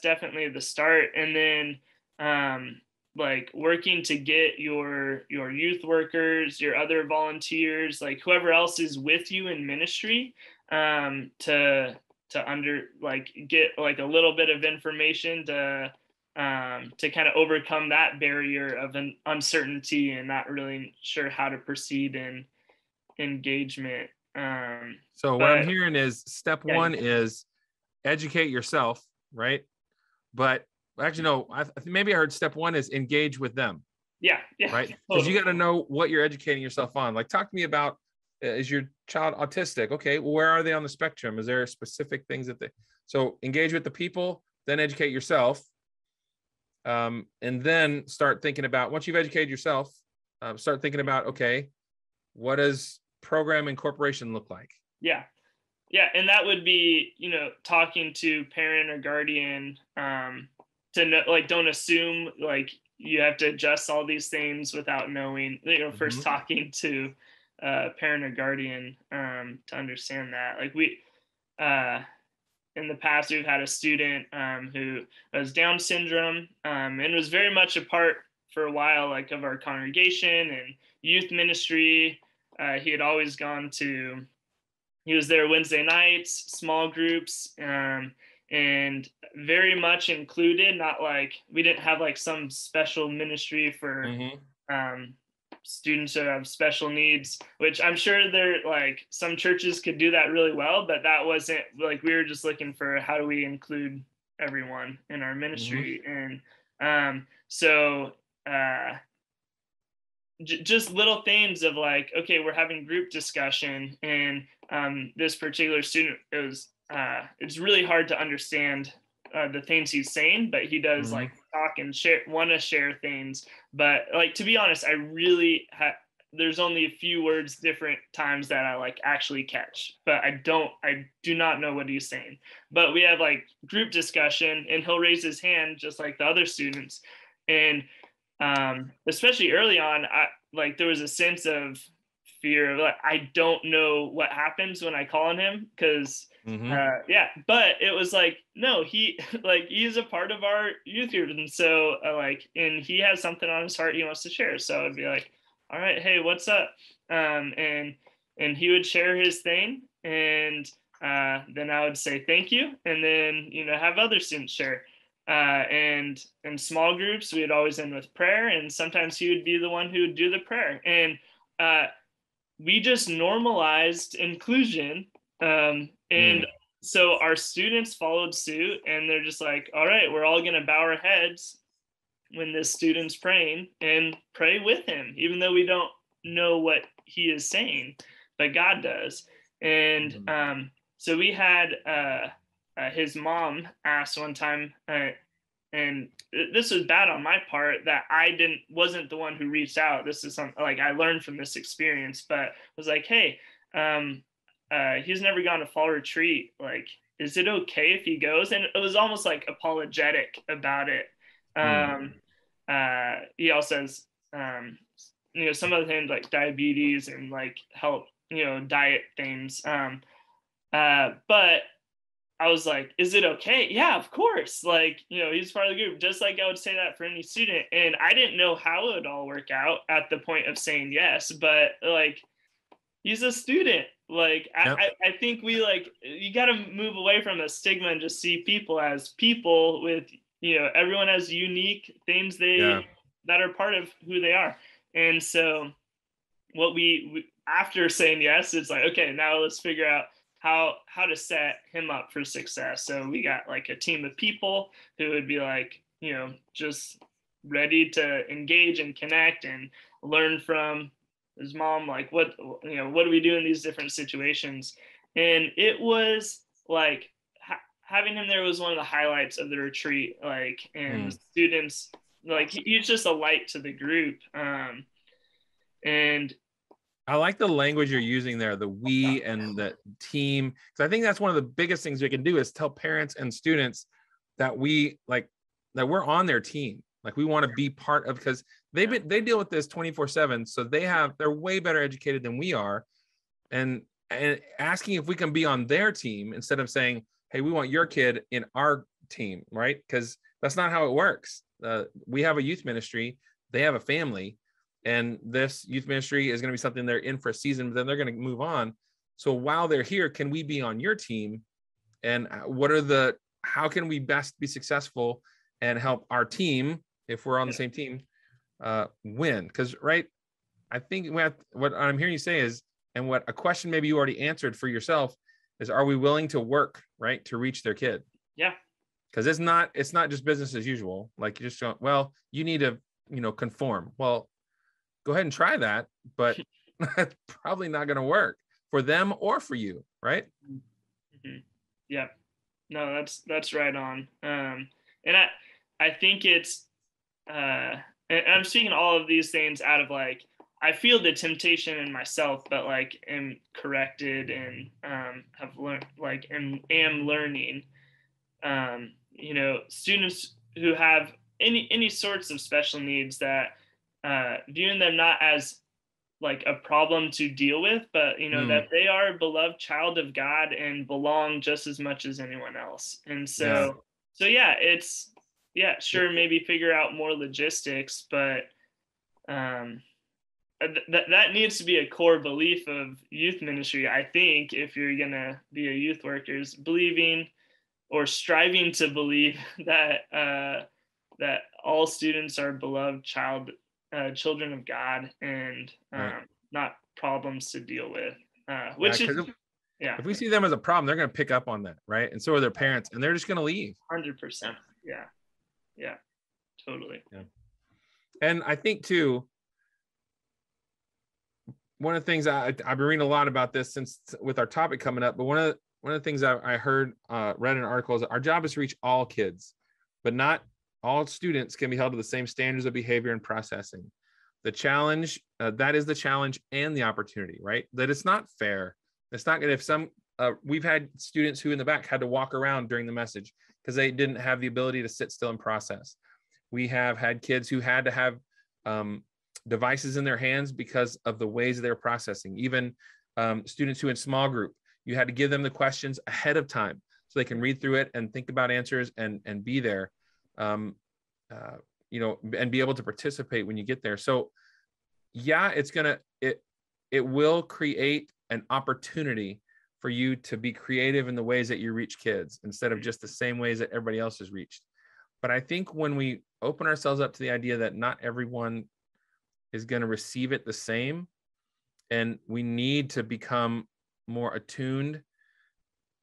definitely the start. And then like working to get your youth workers, your other volunteers, like whoever else is with you in ministry, to get like a little bit of information to kind of overcome that barrier of an uncertainty and not really sure how to proceed in engagement.
So what I'm hearing is step one is educate yourself, right? But actually, no, maybe I heard step one is engage with them.
Yeah.
Right? Because you got to know what you're educating yourself on. Like, talk to me about, is your child autistic? Okay, well, where are they on the spectrum? Is there specific things so engage with the people, then educate yourself. And then start thinking about, once you've educated yourself, start thinking about, okay, what does program incorporation look like? Yeah.
And that would be, talking to parent or guardian, to know, like, don't assume like you have to adjust all these things without knowing, first talking to parent or guardian, to understand that. Like we, in the past, we've had a student who has Down syndrome, and was very much a part for a while, like of our congregation and youth ministry. He had always he was there Wednesday nights, small groups, and very much included, not like, we didn't have like some special ministry for students who have special needs, which I'm sure like some churches could do that really well, but that wasn't like, we were just looking for how do we include everyone in our ministry. And just little things of like, okay, we're having group discussion, and this particular student it's really hard to understand the things he's saying, but he does like talk and want to share things. But like, to be honest, I really there's only a few words different times that I like actually catch, but I do not know what he's saying. But we have like group discussion, and he'll raise his hand just like the other students. And especially early on, there was a sense of fear of like, I don't know what happens when I call on him, because but it was like, no, he's a part of our youth group, and so and he has something on his heart he wants to share. So I'd be like, all right, hey, what's up? And he would share his thing, and then I would say thank you, and then have other students share. And in small groups, we'd always end with prayer, and sometimes he would be the one who would do the prayer. And we just normalized inclusion. And so our students followed suit, and they're just like, all right, we're all going to bow our heads when this student's praying and pray with him, even though we don't know what he is saying, but God does. And so we had his mom asked one time, and this was bad on my part that I wasn't the one who reached out. This is something like I learned from this experience, but was like, hey, he's never gone to fall retreat. Like, is it okay if he goes? And it was almost like apologetic about it. He also has, some of the things like diabetes and like health, diet things. But I was like, is it okay? Yeah, of course. Like, he's part of the group, just like I would say that for any student. And I didn't know how it would all work out at the point of saying yes, but like, he's a student. Like, yep. I think you got to move away from the stigma and just see people as people with, everyone has unique things they that are part of who they are. And so what we after saying yes, it's like, okay, now let's figure out how to set him up for success. So we got like a team of people who would be like, just ready to engage and connect and learn from his mom, like what do we do in these different situations. And it was like having him there was one of the highlights of the retreat, like, and students, like, he's just a light to the group. And
I like the language you're using there, the we and the team, because I think that's one of the biggest things we can do is tell parents and students that that we're on their team. Like, we want to be part of, because they deal with this 24/7. So they're way better educated than we are. And asking if we can be on their team instead of saying, hey, we want your kid in our team, right? Because that's not how it works. We have a youth ministry, they have a family, and this youth ministry is going to be something they're in for a season, but then they're going to move on. So while they're here, can we be on your team? And how can we best be successful and help our team, if we're on the same team, win? Because, right, I think what I'm hearing you say is, and what a question maybe you already answered for yourself is, are we willing to work, right, to reach their kid?
Yeah.
Because it's not just business as usual. Like, you just don't, well, you need to, conform. Well, go ahead and try that, but that's probably not going to work for them or for you, right?
Mm-hmm. Yeah. No, that's right on. And I think it's, and I'm speaking all of these things out of, like, I feel the temptation in myself, but, like, am corrected and have learned, like, and am learning. Students who have any sorts of special needs, that viewing them not as like a problem to deal with, but that they are a beloved child of God and belong just as much as anyone else. And so it's sure, maybe figure out more logistics, but that needs to be a core belief of youth ministry. I think if you're gonna be a youth worker, is believing or striving to believe that that all students are beloved children of God, and not problems to deal with.
If we see them as a problem, they're going to pick up on that, right? And so are their parents, and they're just going to leave.
100%. Yeah, totally.
Yeah. And I think too, one of the things I've been reading a lot about this since with our topic coming up, but one of the things I heard, read in an article, is that our job is to reach all kids, but not all students can be held to the same standards of behavior and processing. The challenge, that is the challenge and the opportunity, right? That it's not fair. It's not good if we've had students who in the back had to walk around during the message because they didn't have the ability to sit still and process. We have had kids who had to have devices in their hands because of the ways they're processing. Even students who in small group, you had to give them the questions ahead of time so they can read through it and think about answers and be there, and be able to participate when you get there. So yeah, it will create an opportunity for you to be creative in the ways that you reach kids instead of just the same ways that everybody else is reached. But I think when we open ourselves up to the idea that not everyone is going to receive it the same, and we need to become more attuned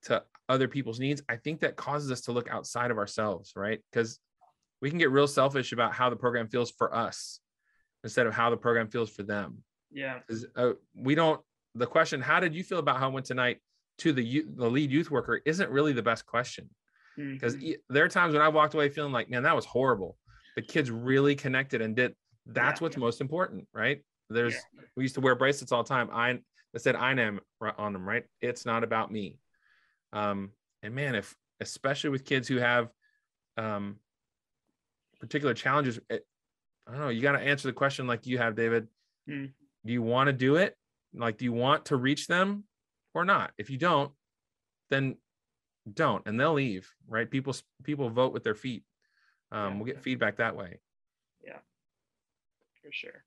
to other people's needs, I think that causes us to look outside of ourselves, right? Because we can get real selfish about how the program feels for us instead of how the program feels for them.
Yeah.
The question, how did you feel about how it went tonight, to the lead youth worker, isn't really the best question. Because there are times when I walked away feeling like, man, that was horrible. The kids really connected and did. That's what's most important, right? We used to wear bracelets all the time. That said I am on them, right? It's not about me. And man, especially with kids who have particular challenges, I don't know, you got to answer the question like you have, David. Do you want to do it? Like, do you want to reach them or not? If you don't, then don't, and they'll leave, right? People vote with their feet. We'll get feedback that way.
Yeah, for sure.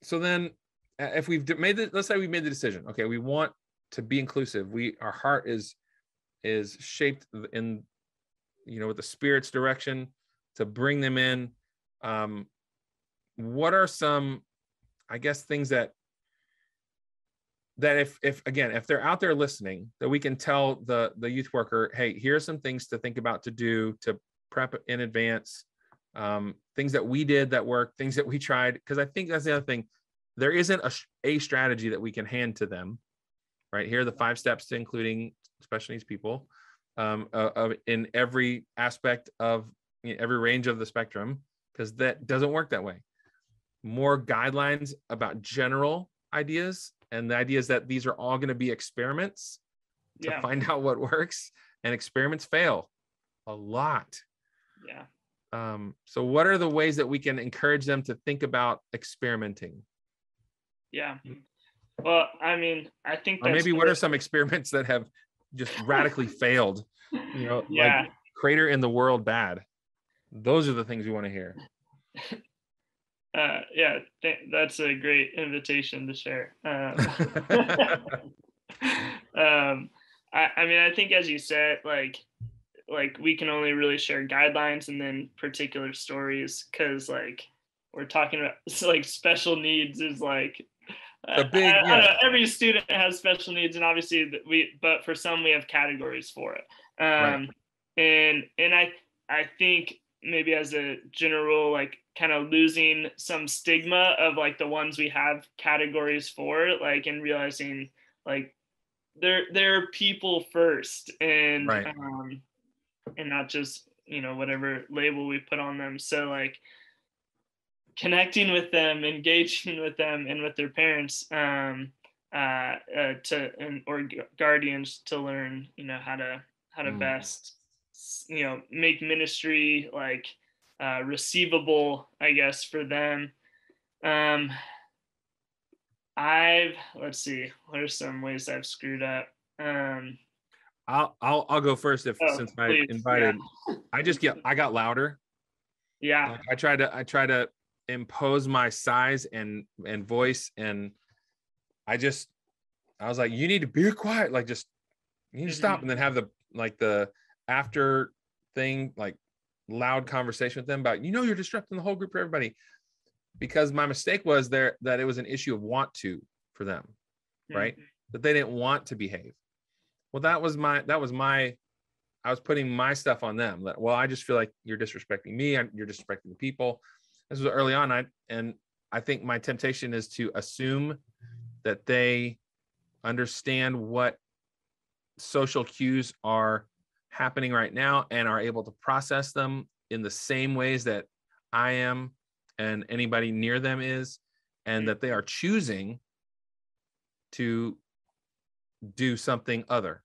So then if let's say we've made the decision, okay, we want to be inclusive. Our heart is shaped in, with the Spirit's direction to bring them in. What are some, I guess, things that if they're out there listening, that we can tell the youth worker, hey, here's some things to think about, to do, to prep in advance, things that we did that worked, things that we tried. Because I think that's the other thing. There isn't a strategy that we can hand to them, right? Here are the 5 steps to including special needs people in every aspect of every range of the spectrum, because that doesn't work that way. More guidelines about general ideas, and the idea is that these are all going to be experiments to find out what works, and experiments fail a lot. So what are the ways that we can encourage them to think about experimenting?
Well, I mean, I think
or maybe what are some experiments that have just radically failed, like Crater in the World bad? Those are the things we want to hear.
That's a great invitation to share. I mean, I think, as you said, like we can only really share guidelines and then particular stories, because like we're talking about, like, special needs is like I don't know, every student has special needs, and obviously but for some we have categories for it.
Right.
And I think maybe as a general, like, kind of losing some stigma of like the ones we have categories for, like, and realizing like they're people first, and
right.
And not just, whatever label we put on them. So like connecting with them, engaging with them and with their parents, or guardians, to learn, how to best, make ministry like receivable, I guess, for them. Let's see, what are some ways I've screwed up?
I'll go first since I invited. I got louder. Like I try to impose my size and voice, and I was like, you need to be quiet, like, just, you need to stop, and then have the after thing, like, loud conversation with them about, you're disrupting the whole group for everybody, because my mistake was that it was an issue of want to for them, right? That they didn't want to behave. Well, that was my I was putting my stuff on them, that, well, I just feel like you're disrespecting me, you're disrespecting the people. This was early on. I think my temptation is to assume that they understand what social cues are happening right now and are able to process them in the same ways that I am and anybody near them is, and that they are choosing to do something other.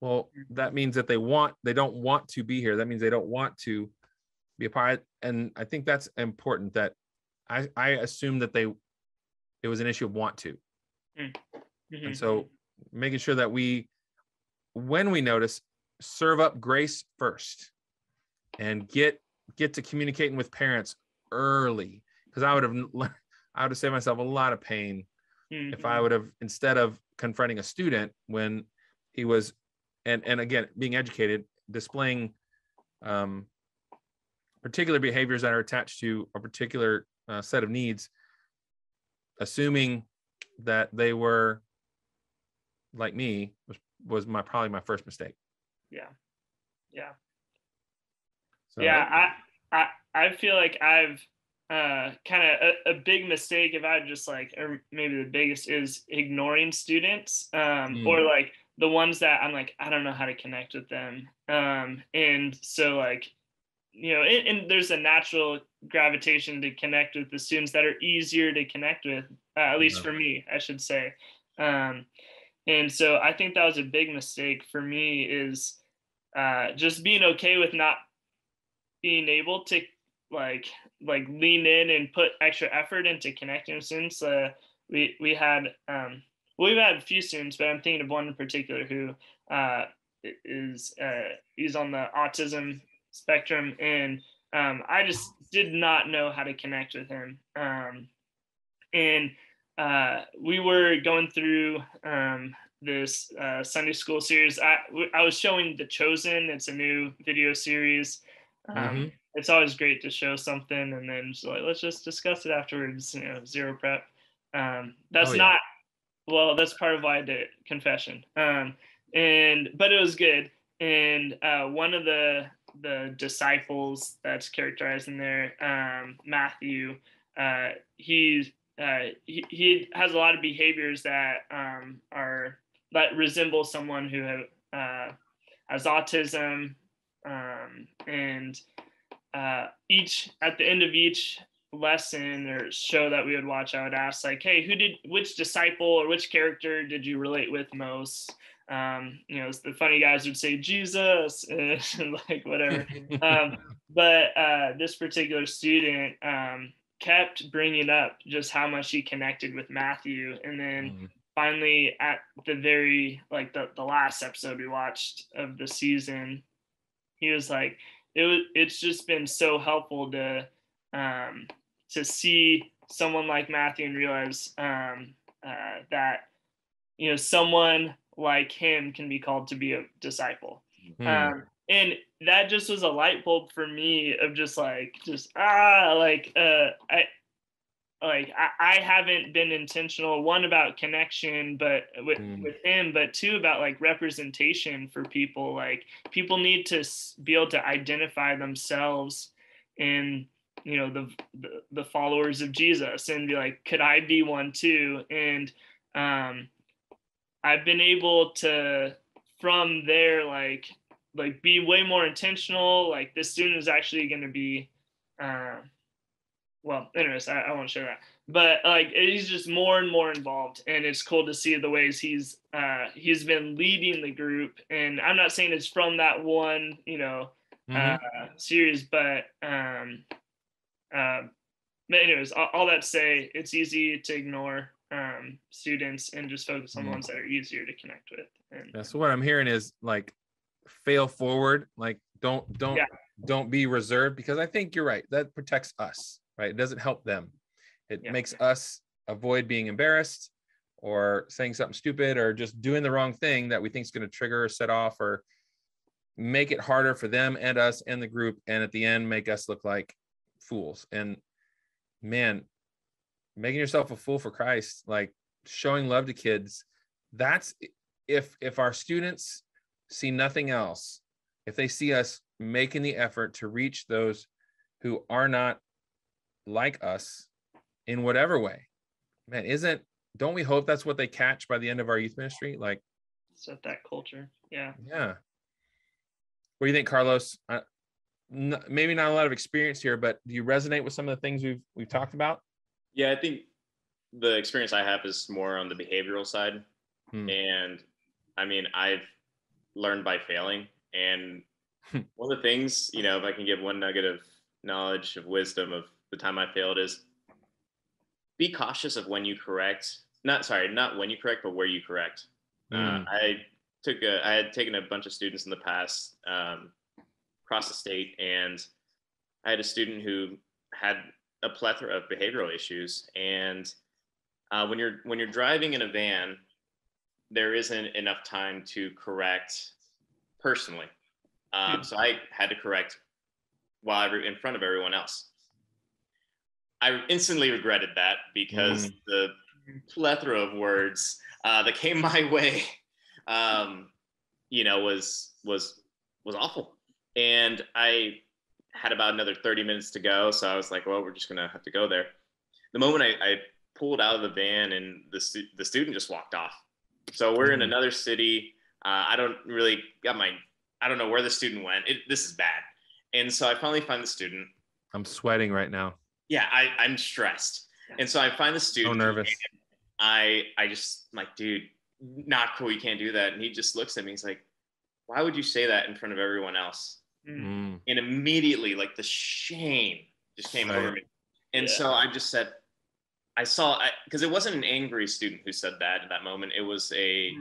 Well, that means that they don't want to be here. That means they don't want to be a part. And I think that's important, that I assume that it was an issue of want to. And so making sure that when we notice, serve up grace first, and get to communicating with parents early, because I would have saved myself a lot of pain if I would have, instead of confronting a student when he was, and again, being educated, displaying particular behaviors that are attached to a particular set of needs, assuming that they were like me, was probably my first mistake. So,
I feel like I've kind of a big mistake, if I just like, or maybe the biggest, is ignoring students, or like the ones that I'm like, I don't know how to connect with them, and so like, and there's a natural gravitation to connect with the students that are easier to connect with, at least for me, I should say. And so I think that was a big mistake for me, is just being okay with not being able to like lean in and put extra effort into connecting with students. We've had a few students, but I'm thinking of one in particular who he's on the autism spectrum, and I just did not know how to connect with him. And we were going through this Sunday school series. I was showing The Chosen. It's a new video series. it's always great to show something and then just like, let's just discuss it afterwards, zero prep.
Oh
That's
yeah.
not, well, that's part of why I did it, confession. But it was good. And one of the disciples that's characterized in there, Matthew, he has a lot of behaviors that that resemble someone who has autism, and each at the end of each lesson or show that we would watch, I would ask like, hey, which disciple or which character did you relate with most? The funny guys would say Jesus, and like whatever. But this particular student kept bringing up just how much he connected with Matthew, and then finally at the very like the last episode we watched of the season, he was like, it's just been so helpful to see someone like Matthew and realize that someone like him can be called to be a disciple. And that just was a light bulb for me of I haven't been intentional, one, about connection, but with him, but two, about like representation for people. Like people need to be able to identify themselves in the followers of Jesus and be like, could I be one too? And I've been able to from there like be way more intentional. Like this student is actually going to be well, anyways, I won't share that. But like he's just more and more involved, and it's cool to see the ways he's been leading the group. And I'm not saying it's from that one, series, but anyways, all that to say, it's easy to ignore students and just focus on the ones that are easier to connect with. And
that's what I'm hearing is like fail forward, like don't be reserved, because I think you're right, that protects us. Right? It doesn't help them. It makes us avoid being embarrassed or saying something stupid or just doing the wrong thing that we think is going to trigger or set off or make it harder for them and us and the group. And at the end, make us look like fools. And man, making yourself a fool for Christ, like showing love to kids, that's if our students see nothing else, if they see us making the effort to reach those who are not like us in whatever way, man, don't we hope that's what they catch by the end of our youth ministry? Like
set that culture. Yeah.
What do you think, Carlos? Maybe not a lot of experience here, but do you resonate with some of the things we've talked about?
Yeah, I think the experience I have is more on the behavioral side. And I mean, I've learned by failing. And one of the things, if I can give one nugget of knowledge, of wisdom of the time I failed, is be cautious of when you correct. Not when you correct, but where you correct. I had taken a bunch of students in the past across the state, and I had a student who had a plethora of behavioral issues. And when you're driving in a van, there isn't enough time to correct personally. So I had to correct while in front of everyone else. I instantly regretted that because the plethora of words that came my way, was awful. And I had about another 30 minutes to go. So I was like, well, we're just going to have to go there. The moment I pulled out of the van and the student just walked off. So we're in another city. I don't know where the student went. This is bad. And so I finally find the student.
I'm sweating right now.
Yeah, I'm stressed. And so I find the student.
So nervous.
I just like, dude, not cool. You can't do that. And he just looks at me. He's like, why would you say that in front of everyone else? And immediately, like the shame just came over me. And so I just said, because it wasn't an angry student who said that in that moment. It was a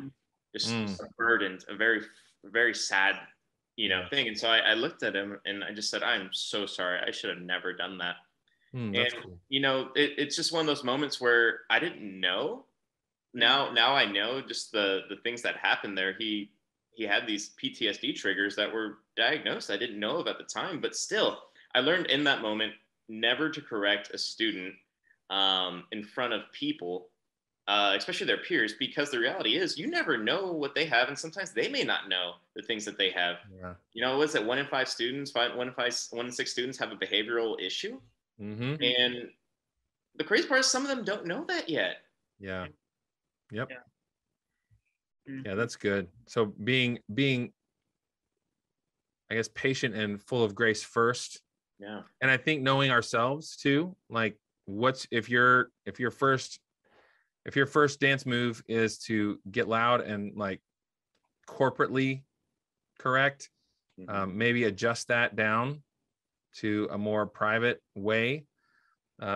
burdened, a very, very sad, thing. And so I looked at him and I just said, I'm so sorry. I should have never done that.
That's cool.
It's just one of those moments where I didn't know. Now I know just the things that happened there. He had these PTSD triggers that were diagnosed I didn't know of at the time, but still I learned in that moment never to correct a student in front of people, especially their peers, because the reality is you never know what they have, and sometimes they may not know the things that they have.
Yeah.
You know, what's it? 1 in 5 students, 1 in 6 students have a behavioral issue, and the crazy part is some of them don't know that yet.
Yeah. Yep.
Yeah.
Yeah, that's good. So being, I guess, patient and full of grace first.
Yeah.
And I think knowing ourselves too, like if your first dance move is to get loud and like corporately correct, maybe adjust that down to a more private way,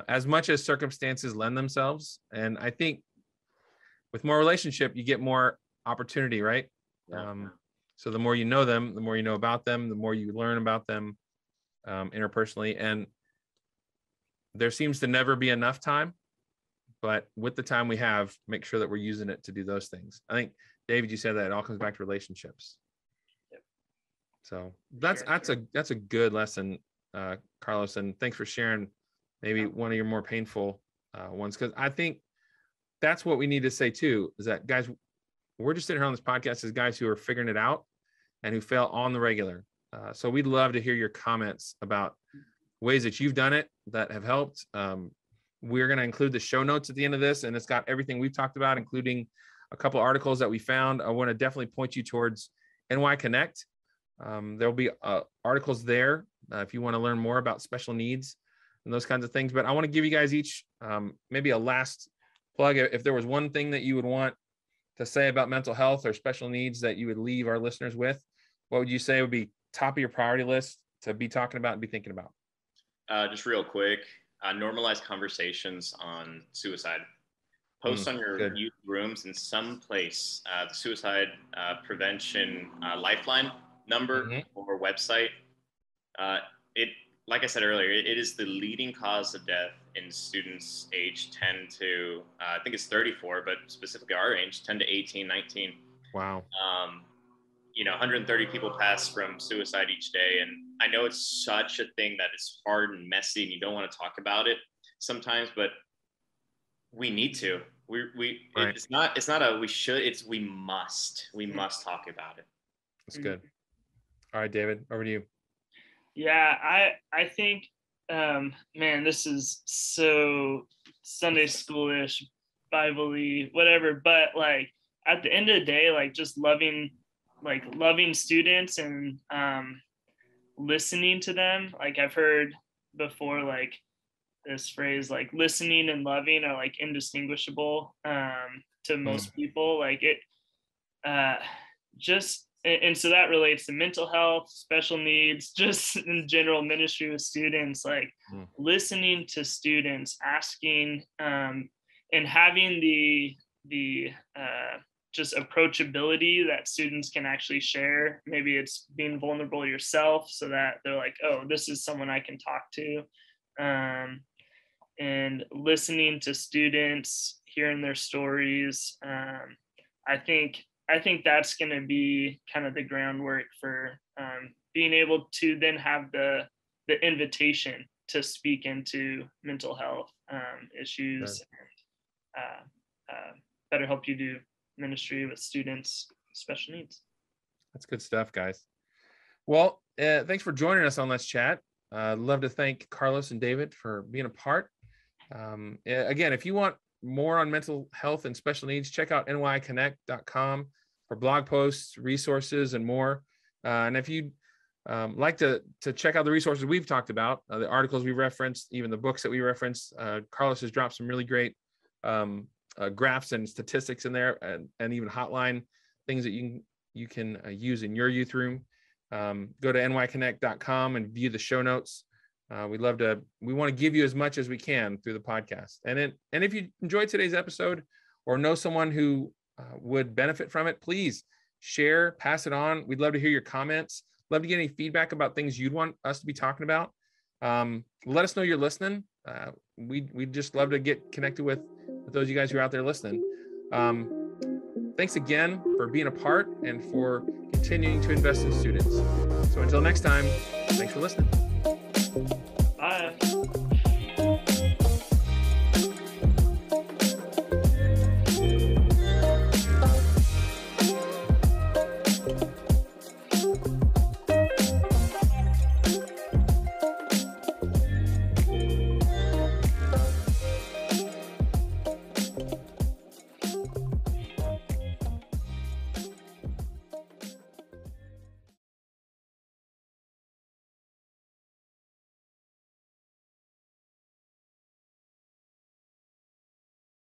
as much as circumstances lend themselves. And I think with more relationship, you get more opportunity, right?
Yeah.
So the more you know them, the more you know about them, the more you learn about them interpersonally. And there seems to never be enough time, but with the time we have, make sure that we're using it to do those things. I think, David, you said that it all comes back to relationships.
Yep.
So that's a good lesson, Carlos, and thanks for sharing maybe one of your more painful ones, because I think that's what we need to say too, is that, guys, we're just sitting here on this podcast as guys who are figuring it out and who fail on the regular. So we'd love to hear your comments about ways that you've done it that have helped. We're going to include the show notes at the end of this, and it's got everything we've talked about, including a couple of articles that we found. I want to definitely point you towards NY Connect. There'll be articles there if you want to learn more about special needs and those kinds of things. But I want to give you guys each maybe a last plug. If there was one thing that you would want to say about mental health or special needs that you would leave our listeners with, what would you say would be top of your priority list to be talking about and be thinking about?
Just real quick, normalize conversations on suicide. Post on your youth rooms in some place the suicide prevention lifeline number or website. It, like I said earlier, it is the leading cause of death in students age 10 to, I think it's 34, but specifically our age, 10 to 18, 19.
Wow.
130 people pass from suicide each day. And I know it's such a thing that is hard and messy and you don't want to talk about it sometimes, but we need to. Right. It's not a we should, it's we must talk about it.
That's good. All right, David, over to you.
Yeah, I think, man, this is so Sunday schoolish, Bible-y, whatever. But like at the end of the day, like just loving students and listening to them. Like I've heard before, like this phrase, like listening and loving are like indistinguishable to most people. Like it and so that relates to mental health, special needs, just in general ministry with students, like listening to students, asking and having the just approachability that students can actually share. Maybe it's being vulnerable yourself so that they're like, oh, this is someone I can talk to. And listening to students, hearing their stories. I think that's going to be kind of the groundwork for being able to then have the invitation to speak into mental health issues and better help you do ministry with students with special needs.
That's good stuff, guys. Well, thanks for joining us on Let's Chat. I'd love to thank Carlos and David for being a part. Again, if you want more on mental health and special needs, check out nyconnect.com for blog posts, resources, and more. And if you'd like to check out the resources we've talked about, the articles we referenced, even the books that we referenced, Carlos has dropped some really great graphs and statistics in there, and even hotline things that you can use in your youth room. Go to nyconnect.com and view the show notes. We want to give you as much as we can through the podcast. And if you enjoyed today's episode or know someone who would benefit from it, please share, pass it on. We'd love to hear your comments. Love to get any feedback about things you'd want us to be talking about. Let us know you're listening. We'd just love to get connected with those of you guys who are out there listening. Thanks again for being a part and for continuing to invest in students. So until next time, thanks for listening.